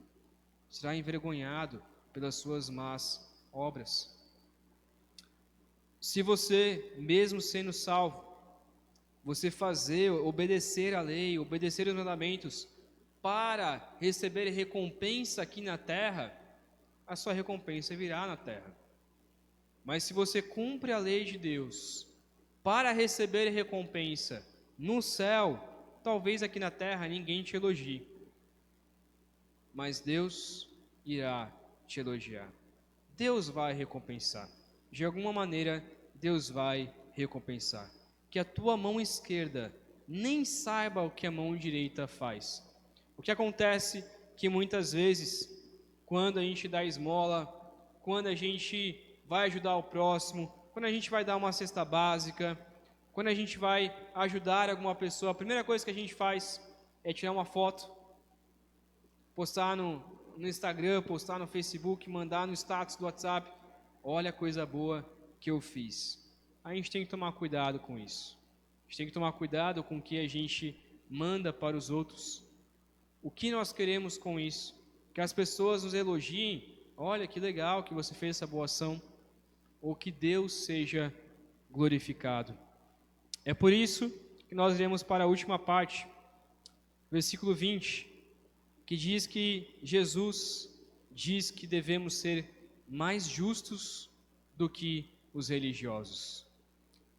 será envergonhado pelas suas más obras. Se você, mesmo sendo salvo, você obedecer a lei, obedecer os mandamentos, para receber recompensa aqui na terra, a sua recompensa virá na terra. Mas se você cumpre a lei de Deus, para receber recompensa no céu, talvez aqui na terra ninguém te elogie, mas Deus irá te elogiar. Deus vai recompensar. De alguma maneira, Deus vai recompensar. Que a tua mão esquerda nem saiba o que a mão direita faz. O que acontece que muitas vezes, quando a gente dá esmola, quando a gente vai ajudar o próximo, quando a gente vai dar uma cesta básica, quando a gente vai ajudar alguma pessoa, a primeira coisa que a gente faz é tirar uma foto, postar no Instagram, postar no Facebook, mandar no status do WhatsApp: olha a coisa boa que eu fiz. A gente tem que tomar cuidado com isso. A gente tem que tomar cuidado com o que a gente manda para os outros. O que nós queremos com isso? Que as pessoas nos elogiem: olha que legal que você fez essa boa ação, ou que Deus seja glorificado. É por isso que nós iremos para a última parte, versículo 20, que diz que Jesus diz que devemos ser mais justos do que os religiosos.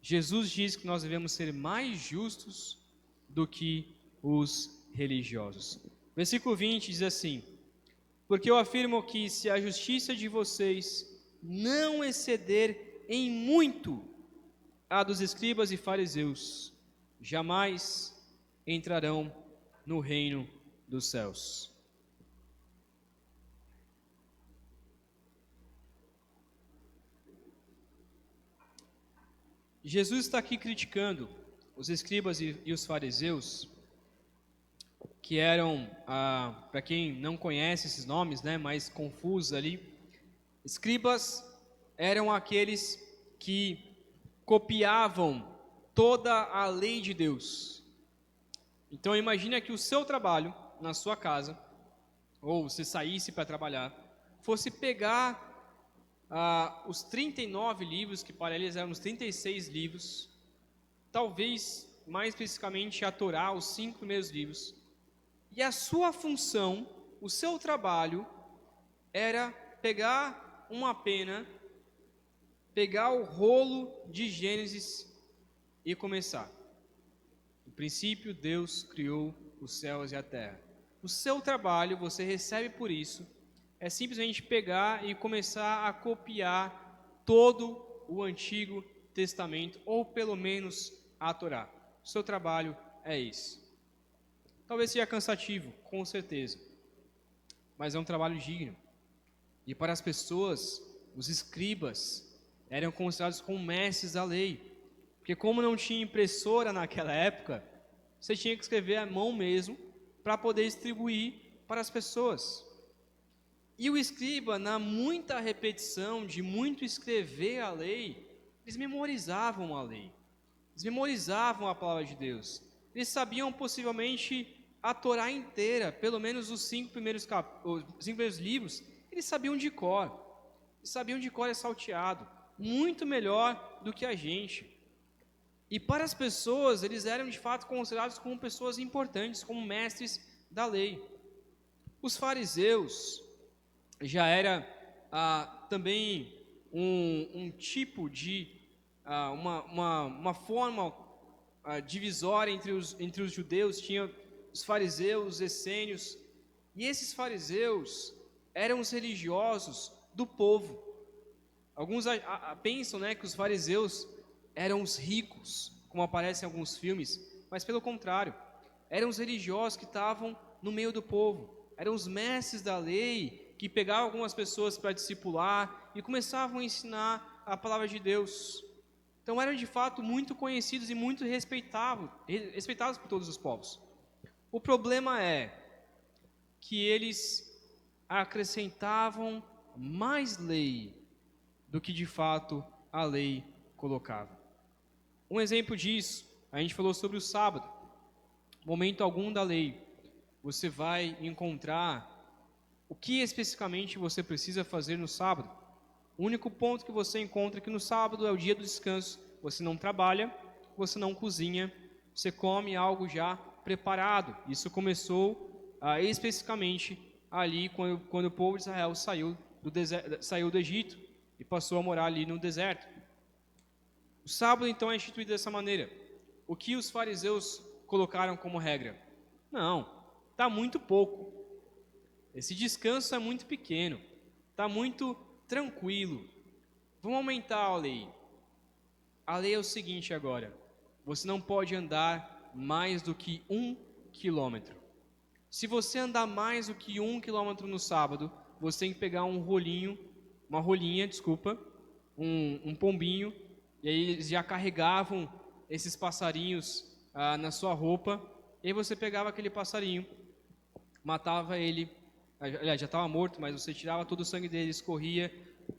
Jesus diz que nós devemos ser mais justos do que os religiosos. Versículo 20 diz assim: porque eu afirmo que se a justiça de vocês não exceder em muito a dos escribas e fariseus, jamais entrarão no reino dos céus. Jesus está aqui criticando os escribas e os fariseus, que eram, para quem não conhece esses nomes, né, mais confusos ali, escribas eram aqueles que copiavam toda a lei de Deus. Então imagina que o seu trabalho na sua casa, ou você saísse para trabalhar, fosse pegar os 39 livros, que para eles eram os 36 livros, talvez mais especificamente a Torá, os 5 primeiros livros, e a sua função, o seu trabalho, era pegar uma pena, pegar o rolo de Gênesis e começar. No princípio, Deus criou os céus e a terra. O seu trabalho, você recebe por isso, é simplesmente pegar e começar a copiar todo o Antigo Testamento, ou pelo menos a Torá. O seu trabalho é esse. Talvez seja cansativo, com certeza, mas é um trabalho digno. E para as pessoas, os escribas eram considerados como mestres da lei, porque como não tinha impressora naquela época, você tinha que escrever à mão mesmo para poder distribuir para as pessoas. E o escriba, na muita repetição de muito escrever a lei, eles memorizavam a lei, eles memorizavam a palavra de Deus, eles sabiam possivelmente a Torá inteira, pelo menos os 5 primeiros livros, eles sabiam de cor e salteado, muito melhor do que a gente. E para as pessoas, eles eram de fato considerados como pessoas importantes, como mestres da lei. Os fariseus já era também um tipo de, uma forma divisória entre os judeus. Tinha os fariseus, os essênios, e esses fariseus eram os religiosos do povo. Alguns pensam, né, que os fariseus eram os ricos, como aparece em alguns filmes, mas pelo contrário, eram os religiosos que estavam no meio do povo, eram os mestres da lei, que pegavam algumas pessoas para discipular e começavam a ensinar a palavra de Deus. Então eram de fato muito conhecidos e muito respeitados por todos os povos. O problema é que eles acrescentavam mais lei do que de fato a lei colocava. Um exemplo disso, a gente falou sobre o sábado. Momento algum da lei, você vai encontrar o que especificamente você precisa fazer no sábado. O único ponto que você encontra é que no sábado é o dia do descanso. Você não trabalha, você não cozinha, você come algo já preparado. Isso começou especificamente ali quando o povo de Israel saiu do Egito e passou a morar ali no deserto. O sábado então é instituído dessa maneira. O que os fariseus colocaram como regra? Não, está muito pouco. Esse descanso é muito pequeno, está muito tranquilo. Vamos aumentar a lei. A lei é o seguinte agora: você não pode andar mais do que 1 quilômetro. Se você andar mais do que 1 quilômetro no sábado, você tem que pegar um pombinho, e aí eles já carregavam esses passarinhos na sua roupa, e aí você pegava aquele passarinho, matava ele, aliás, já estava morto, mas você tirava todo o sangue dele, escorria,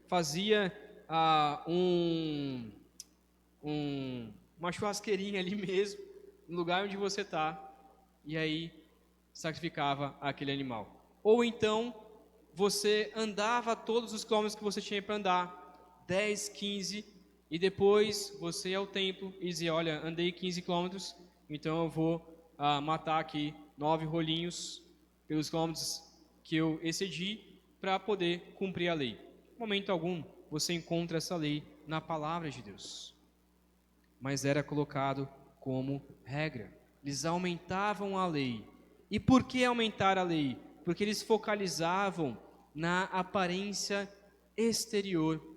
fazia uma churrasqueirinha ali mesmo, no lugar onde você está, e aí sacrificava aquele animal. Ou então, você andava todos os quilômetros que você tinha para andar, 10, 15, e depois você ia ao templo e dizia: olha, andei 15 quilômetros, então eu vou matar aqui 9 rolinhos pelos quilômetros que eu excedi para poder cumprir a lei. Em momento algum você encontra essa lei na palavra de Deus, mas era colocado como regra. Eles aumentavam a lei. E por que aumentar a lei? Porque eles focalizavam na aparência exterior.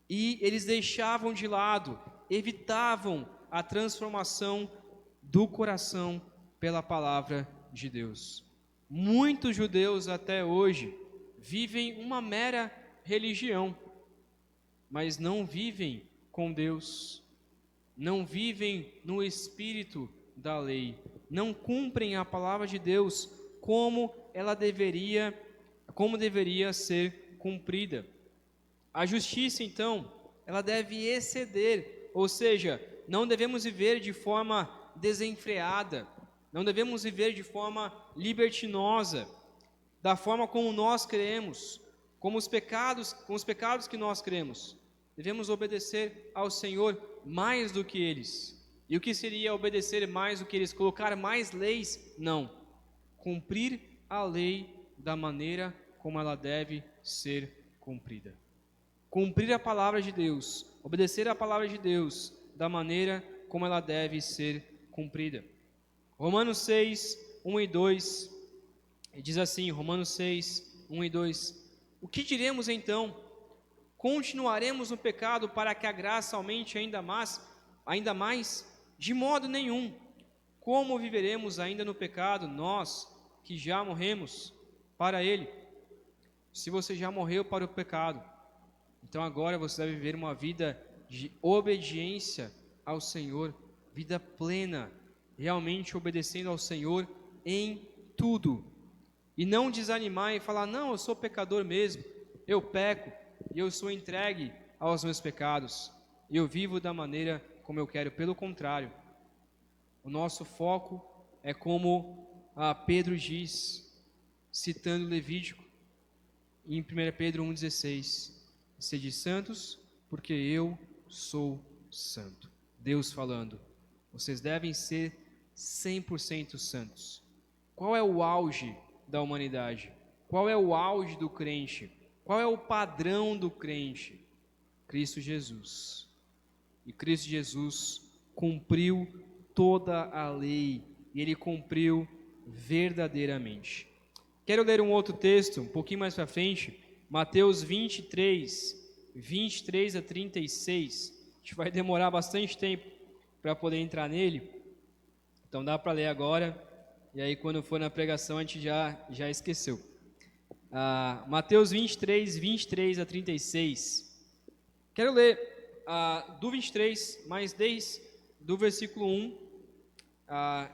E eles deixavam de lado, evitavam a transformação do coração pela palavra de Deus. Muitos judeus até hoje vivem uma mera religião, mas não vivem com Deus, não vivem no espírito da lei, não cumprem a palavra de Deus como deveria ser cumprida. A justiça, então, ela deve exceder, ou seja, não devemos viver de forma desenfreada, não devemos viver de forma libertinosa, da forma como nós queremos, com os pecados que nós queremos. Devemos obedecer ao Senhor mais do que eles. E o que seria obedecer mais do que eles? Colocar mais leis? Não. Cumprir a lei da maneira como ela deve ser cumprida. Cumprir a palavra de Deus, obedecer a palavra de Deus da maneira como ela deve ser cumprida. Romanos 6, 1 e 2, diz assim, Romanos 6, 1 e 2, o que diremos então? Continuaremos no pecado para que a graça aumente ainda mais? De modo nenhum. Como viveremos ainda no pecado, nós que já morremos para ele? Se você já morreu para o pecado, então agora você deve viver uma vida de obediência ao Senhor, vida plena, realmente obedecendo ao Senhor em tudo. E não desanimar e falar, não, eu sou pecador mesmo, eu peco, e eu sou entregue aos meus pecados, e eu vivo da maneira como eu quero. Pelo contrário, o nosso foco é como Pedro diz, citando Levítico, em 1 Pedro 1,16, sede santos, porque eu sou santo. Deus falando, vocês devem ser 100% santos. Qual é o auge da humanidade? Qual é o auge do crente? Qual é o padrão do crente? Cristo Jesus. E Cristo Jesus cumpriu toda a lei, e Ele cumpriu verdadeiramente. Quero ler um outro texto, um pouquinho mais para frente, Mateus 23 a 36. A gente vai demorar bastante tempo para poder entrar nele, então dá para ler agora, e aí quando for na pregação a gente já esqueceu. Mateus 23 a 36. Quero ler do 23, mas desde do versículo 1,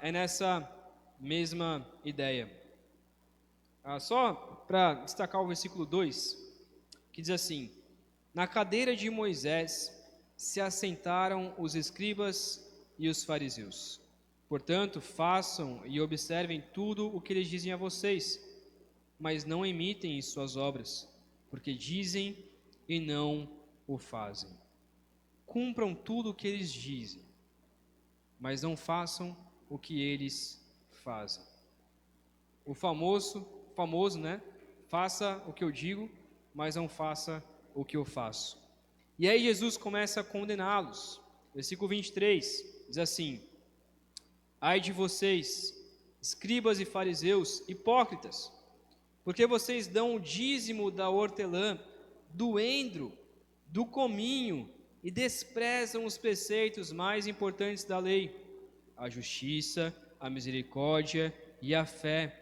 é nessa mesma ideia. Só para destacar o versículo 2, que diz assim: na cadeira de Moisés se assentaram os escribas e os fariseus. Portanto, façam e observem tudo o que eles dizem a vocês, mas não imitem suas obras, porque dizem e não o fazem. Cumpram tudo o que eles dizem, mas não façam o que eles fazem. O famoso, né? Faça o que eu digo, mas não faça o que eu faço. E aí Jesus começa a condená-los. Versículo 23 diz assim: ai de vocês, escribas e fariseus, hipócritas, porque vocês dão o dízimo da hortelã, do endro, do cominho, e desprezam os preceitos mais importantes da lei, a justiça, a misericórdia e a fé.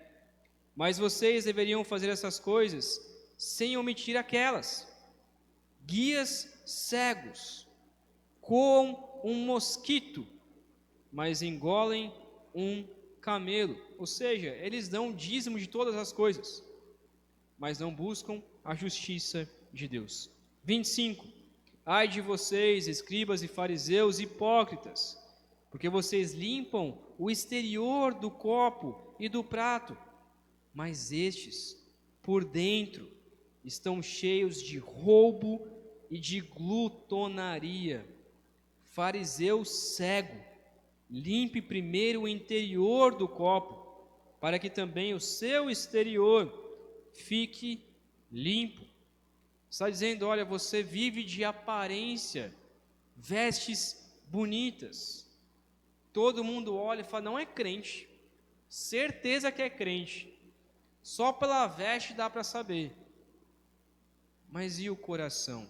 Mas vocês deveriam fazer essas coisas sem omitir aquelas. Guias cegos, coam um mosquito, mas engolem um camelo. Ou seja, eles dão dízimo de todas as coisas, mas não buscam a justiça de Deus. 25. Ai de vocês, escribas e fariseus hipócritas, porque vocês limpam o exterior do copo e do prato, mas estes, por dentro, estão cheios de roubo e de glutonaria. Fariseu cego, limpe primeiro o interior do copo, para que também o seu exterior fique limpo. Está dizendo, olha, você vive de aparência, vestes bonitas. Todo mundo olha e fala, não é crente. Certeza que é crente. Só pela veste dá para saber. Mas e o coração?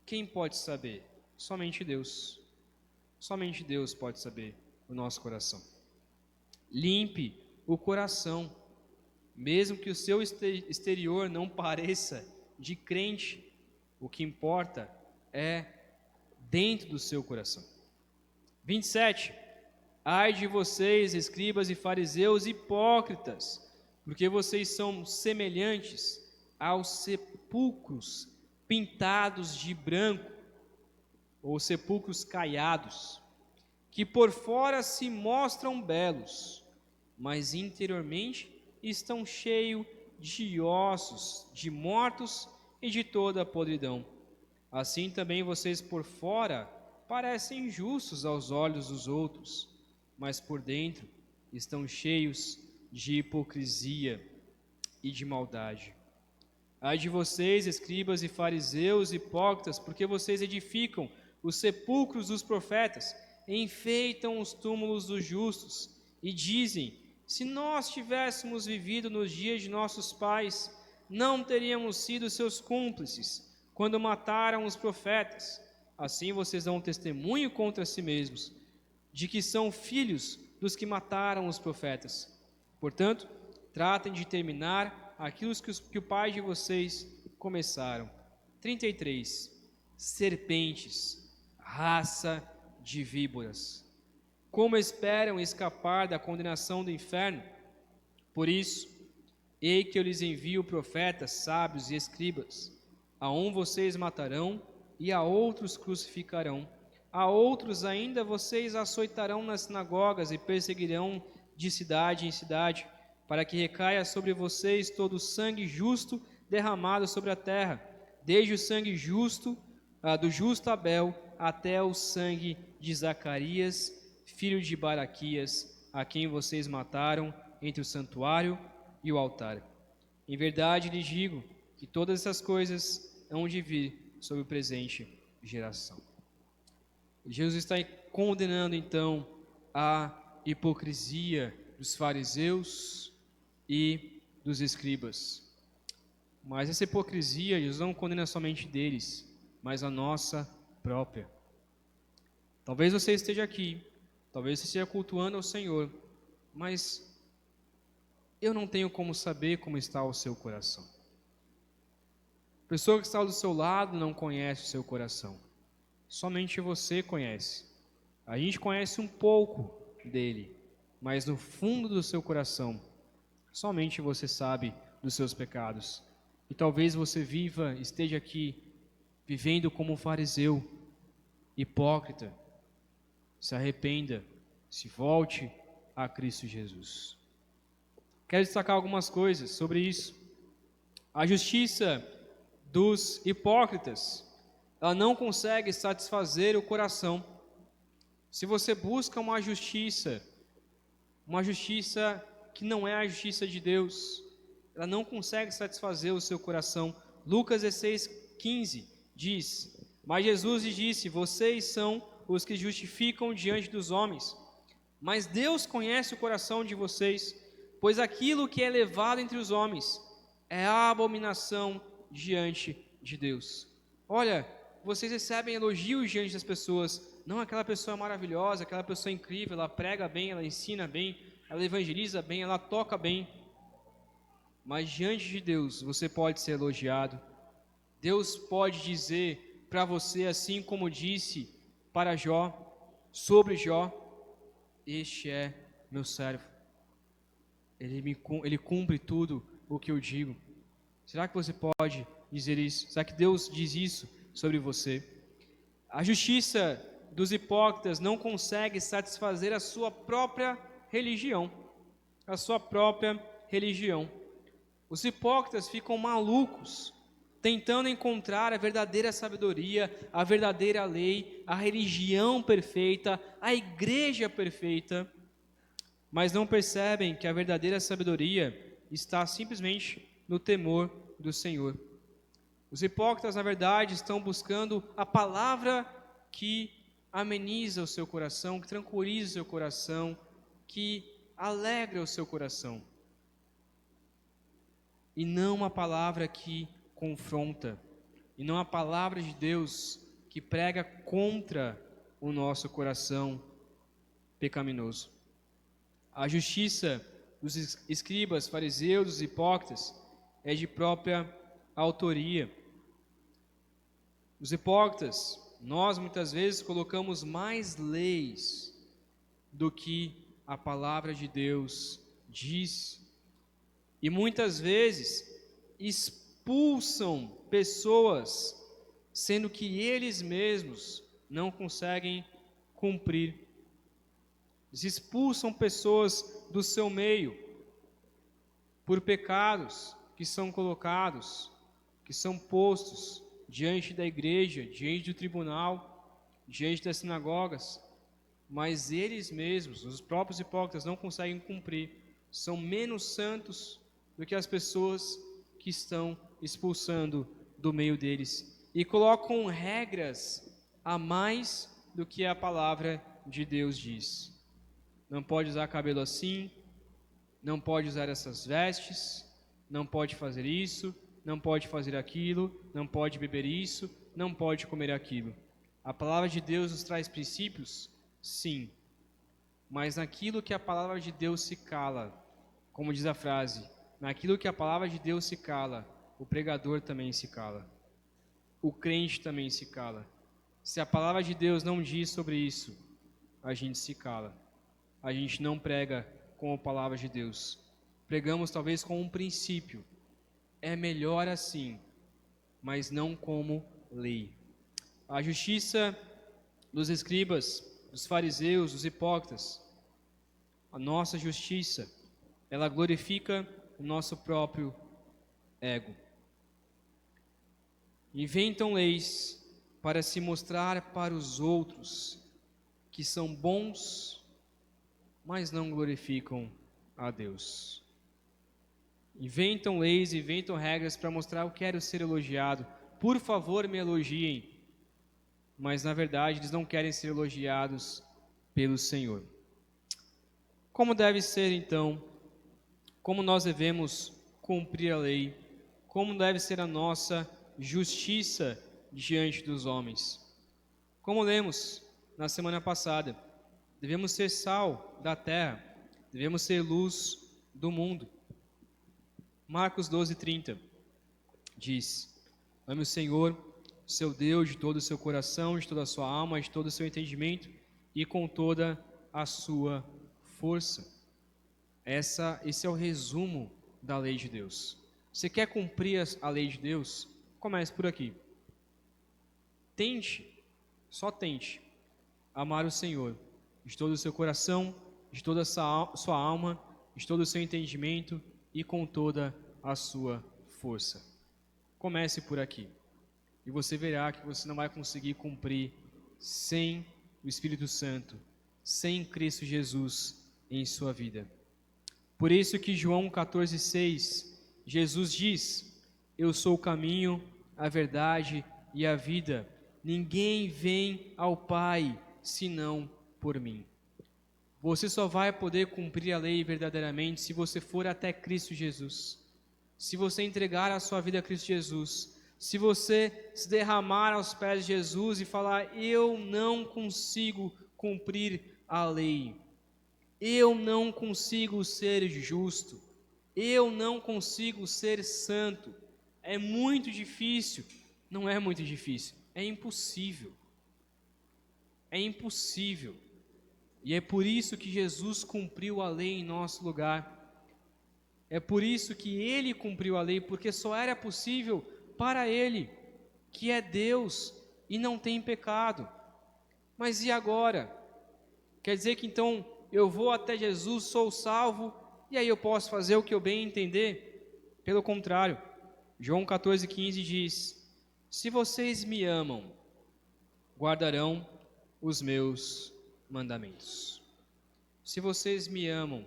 Quem pode saber? Somente Deus. Somente Deus pode saber o nosso coração. Limpe o coração. Mesmo que o seu exterior não pareça de crente, o que importa é dentro do seu coração. 27. Ai de vocês, escribas e fariseus hipócritas, porque vocês são semelhantes aos sepulcros pintados de branco, ou sepulcros caiados, que por fora se mostram belos, mas interiormente estão cheios de ossos, de mortos e de toda a podridão. Assim também vocês por fora parecem justos aos olhos dos outros, mas por dentro estão cheios de hipocrisia e de maldade. Ai de vocês, escribas e fariseus hipócritas, porque vocês edificam os sepulcros dos profetas, enfeitam os túmulos dos justos e dizem: se nós tivéssemos vivido nos dias de nossos pais, não teríamos sido seus cúmplices quando mataram os profetas. Assim vocês dão testemunho contra si mesmos, de que são filhos dos que mataram os profetas. Portanto, tratem de terminar aquilo que o pai de vocês começaram. 33. Serpentes, raça de víboras, como esperam escapar da condenação do inferno? Por isso, eis que eu lhes envio profetas, sábios e escribas. A um vocês matarão e a outros crucificarão. A outros ainda vocês açoitarão nas sinagogas e perseguirão de cidade em cidade, para que recaia sobre vocês todo o sangue justo derramado sobre a terra, desde o sangue justo, do justo Abel, até o sangue de Zacarias, filho de Baraquias, a quem vocês mataram entre o santuário e o altar. Em verdade lhes digo que todas essas coisas hão de vir sobre o presente geração. Jesus está condenando então a hipocrisia dos fariseus e dos escribas. Mas essa hipocrisia, Jesus não condena somente deles, mas a nossa própria. Talvez você esteja aqui, talvez você esteja cultuando ao Senhor, mas eu não tenho como saber como está o seu coração. A pessoa que está do seu lado não conhece o seu coração. Somente você conhece. A gente conhece um pouco dele, mas no fundo do seu coração, somente você sabe dos seus pecados. E talvez você esteja aqui, vivendo como um fariseu, hipócrita. Se arrependa, se volte a Cristo Jesus. Quero destacar algumas coisas sobre isso. A justiça dos hipócritas, ela não consegue satisfazer o coração. Se você busca uma justiça que não é a justiça de Deus, ela não consegue satisfazer o seu coração. Lucas 16:15 diz: mas Jesus lhe disse: vocês são os que justificam diante dos homens, mas Deus conhece o coração de vocês, pois aquilo que é elevado entre os homens é a abominação diante de Deus. Olha, vocês recebem elogios diante das pessoas. Não, aquela pessoa é maravilhosa, aquela pessoa é incrível, ela prega bem, ela ensina bem, ela evangeliza bem, ela toca bem. Mas diante de Deus você pode ser elogiado. Deus pode dizer para você, assim como disse para Jó, sobre Jó: este é meu servo, ele cumpre tudo o que eu digo. Será que você pode dizer isso? Será que Deus diz isso sobre você? A justiça dos hipócritas não consegue satisfazer a sua própria religião. A sua própria religião. Os hipócritas ficam malucos, tentando encontrar a verdadeira sabedoria, a verdadeira lei, a religião perfeita, a igreja perfeita, mas não percebem que a verdadeira sabedoria está simplesmente no temor do Senhor. Os hipócritas, na verdade, estão buscando a palavra que ameniza o seu coração, que tranquiliza o seu coração, que alegra o seu coração, e não uma palavra que confronta, e não a palavra de Deus que prega contra o nosso coração pecaminoso. A justiça dos escribas, fariseus, dos hipócritas, é de própria autoria. Os hipócritas, nós muitas vezes colocamos mais leis do que a palavra de Deus diz. E muitas vezes expulsam pessoas, sendo que eles mesmos não conseguem cumprir. Eles expulsam pessoas do seu meio por pecados que são colocados, que são postos diante da igreja, diante do tribunal, diante das sinagogas, mas eles mesmos, os próprios hipócritas, não conseguem cumprir. São menos santos do que as pessoas que estão expulsando do meio deles e colocam regras a mais do que a palavra de Deus diz. Não pode usar cabelo assim, não pode usar essas vestes, não pode fazer isso, não pode fazer aquilo, não pode beber isso, não pode comer aquilo. A palavra de Deus nos traz princípios? Sim, mas naquilo que a palavra de Deus se cala, como diz a frase, naquilo que a palavra de Deus se cala, o pregador também se cala, o crente também se cala. Se a palavra de Deus não diz sobre isso, a gente se cala, a gente não prega com a palavra de Deus, pregamos talvez com um princípio, é melhor assim, mas não como lei. A justiça dos escribas, dos fariseus, dos hipócritas, a nossa justiça, ela glorifica o nosso próprio ego. Inventam leis para se mostrar para os outros que são bons, mas não glorificam a Deus. Inventam leis, inventam regras para mostrar: eu quero ser elogiado, por favor me elogiem. Mas na verdade eles não querem ser elogiados pelo Senhor. Como deve ser então? Como nós devemos cumprir a lei? Como deve ser a nossa justiça diante dos homens? Como lemos na semana passada, devemos ser sal da terra, devemos ser luz do mundo. Marcos 12:30 diz: ame o Senhor, seu Deus, de todo o seu coração, de toda a sua alma, de todo o seu entendimento e com toda a sua força. Esse é o resumo da lei de Deus. Você quer cumprir a lei de Deus? Comece por aqui. Tente, só tente, amar o Senhor de todo o seu coração, de toda a sua alma, de todo o seu entendimento e com toda a sua força. Comece por aqui. E você verá que você não vai conseguir cumprir sem o Espírito Santo, sem Cristo Jesus em sua vida. Por isso que João 14,6, Jesus diz: eu sou o caminho, a verdade e a vida. Ninguém vem ao Pai senão por mim. Você só vai poder cumprir a lei verdadeiramente se você for até Cristo Jesus. Se você entregar a sua vida a Cristo Jesus, se você se derramar aos pés de Jesus e falar: eu não consigo cumprir a lei, eu não consigo ser justo, eu não consigo ser santo, é muito difícil. Não é muito difícil, é impossível. É impossível. E é por isso que Jesus cumpriu a lei em nosso lugar. É por isso que Ele cumpriu a lei, porque só era possível para Ele, que é Deus e não tem pecado. Mas e agora? Quer dizer que então eu vou até Jesus, sou salvo, e aí eu posso fazer o que eu bem entender? Pelo contrário, João 14,15 diz: se vocês me amam, guardarão os meus mandamentos. Se vocês me amam,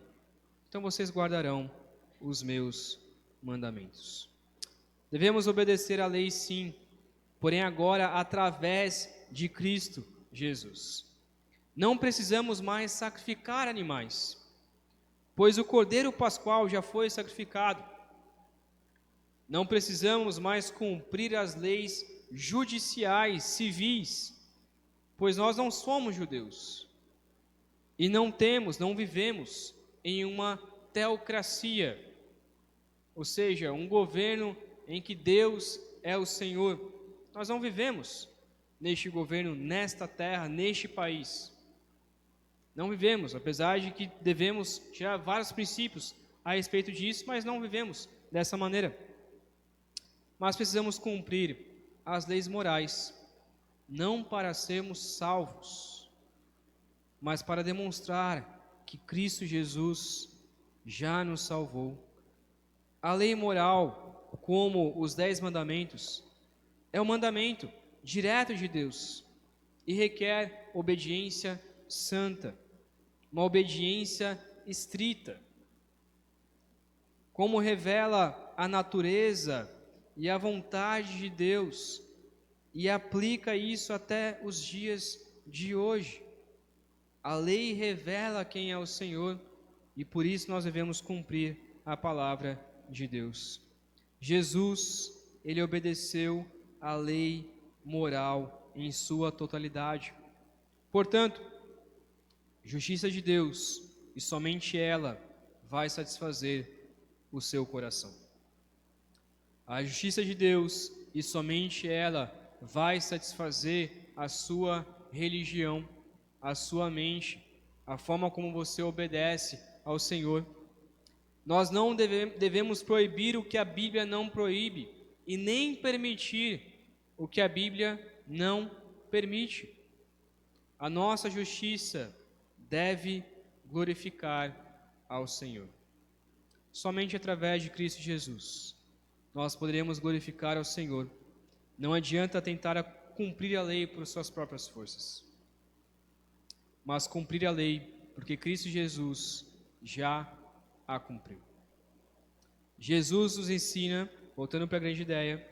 então vocês guardarão os meus mandamentos. Devemos obedecer à lei, sim, porém agora através de Cristo Jesus. Não precisamos mais sacrificar animais, pois o Cordeiro Pascual já foi sacrificado. Não precisamos mais cumprir as leis judiciais, civis, pois nós não somos judeus e não vivemos em uma teocracia, ou seja, um governo em que Deus é o Senhor. Nós não vivemos neste governo, nesta terra, neste país. Não vivemos, apesar de que devemos tirar vários princípios a respeito disso, mas não vivemos dessa maneira. Mas precisamos cumprir as leis morais, não para sermos salvos, mas para demonstrar que Cristo Jesus já nos salvou. A lei moral, como os 10 mandamentos, é um mandamento direto de Deus e requer obediência santa, uma obediência estrita. Como revela a natureza e a vontade de Deus e aplica isso até os dias de hoje. A lei revela quem é o Senhor e por isso nós devemos cumprir a palavra de Deus. Jesus, ele obedeceu a lei moral em sua totalidade. Portanto, justiça de Deus e somente ela vai satisfazer o seu coração. A justiça de Deus e somente ela vai satisfazer a sua religião, a sua mente, a forma como você obedece ao Senhor. Nós não devemos proibir o que a Bíblia não proíbe e nem permitir o que a Bíblia não permite. A nossa justiça deve glorificar ao Senhor. Somente através de Cristo Jesus nós poderemos glorificar ao Senhor. Não adianta tentar cumprir a lei por suas próprias forças, mas cumprir a lei porque Cristo Jesus já a cumpriu. Jesus nos ensina, voltando para a grande ideia,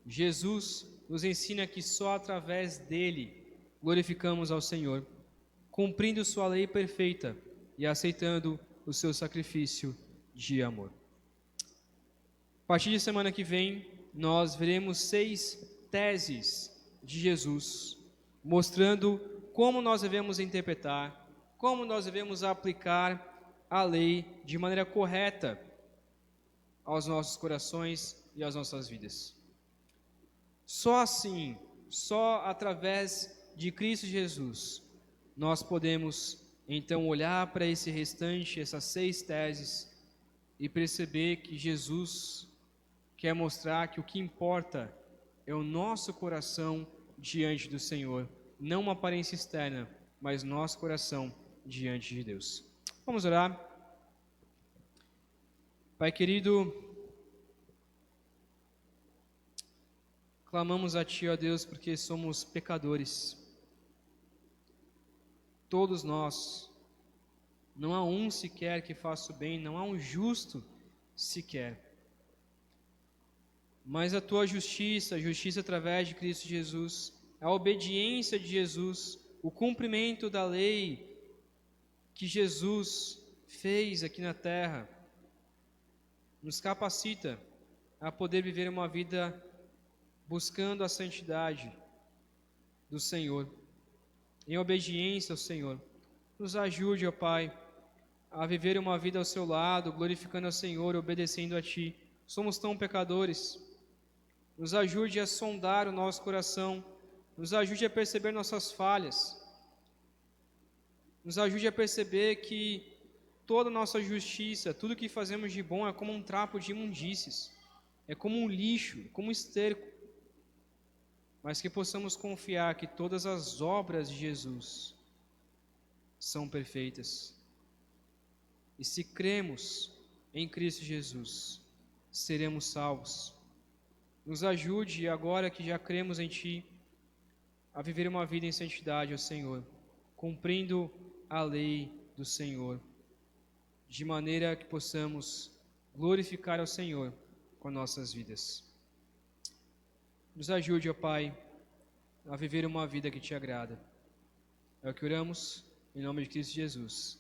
Jesus nos ensina que só através dele glorificamos ao Senhor, cumprindo sua lei perfeita e aceitando o seu sacrifício de amor. A partir de semana que vem, nós veremos 6 teses de Jesus, mostrando como nós devemos interpretar, como nós devemos aplicar a lei de maneira correta aos nossos corações e às nossas vidas. Só assim, só através de Cristo Jesus, nós podemos então olhar para esse restante, essas 6 teses, e perceber que Jesus quer mostrar que o que importa é o nosso coração diante do Senhor, não uma aparência externa, mas nosso coração diante de Deus. Vamos orar. Pai querido, clamamos a Ti, ó Deus, porque somos pecadores. Todos nós. Não há um sequer que faça o bem, não há um justo sequer. Mas a Tua justiça, a justiça através de Cristo Jesus, a obediência de Jesus, o cumprimento da lei que Jesus fez aqui na terra, nos capacita a poder viver uma vida buscando a santidade do Senhor, em obediência ao Senhor. Nos ajude, ó Pai, a viver uma vida ao Seu lado, glorificando ao Senhor, obedecendo a Ti. Somos tão pecadores. Nos ajude a sondar o nosso coração, nos ajude a perceber nossas falhas, nos ajude a perceber que toda a nossa justiça, tudo que fazemos de bom é como um trapo de imundícies, é como um lixo, como um esterco, mas que possamos confiar que todas as obras de Jesus são perfeitas. E se cremos em Cristo Jesus, seremos salvos. Nos ajude agora que já cremos em Ti, a viver uma vida em santidade ao Senhor, cumprindo a lei do Senhor, de maneira que possamos glorificar ao Senhor com nossas vidas. Nos ajude, ó Pai, a viver uma vida que Te agrada. É o que oramos, em nome de Cristo Jesus.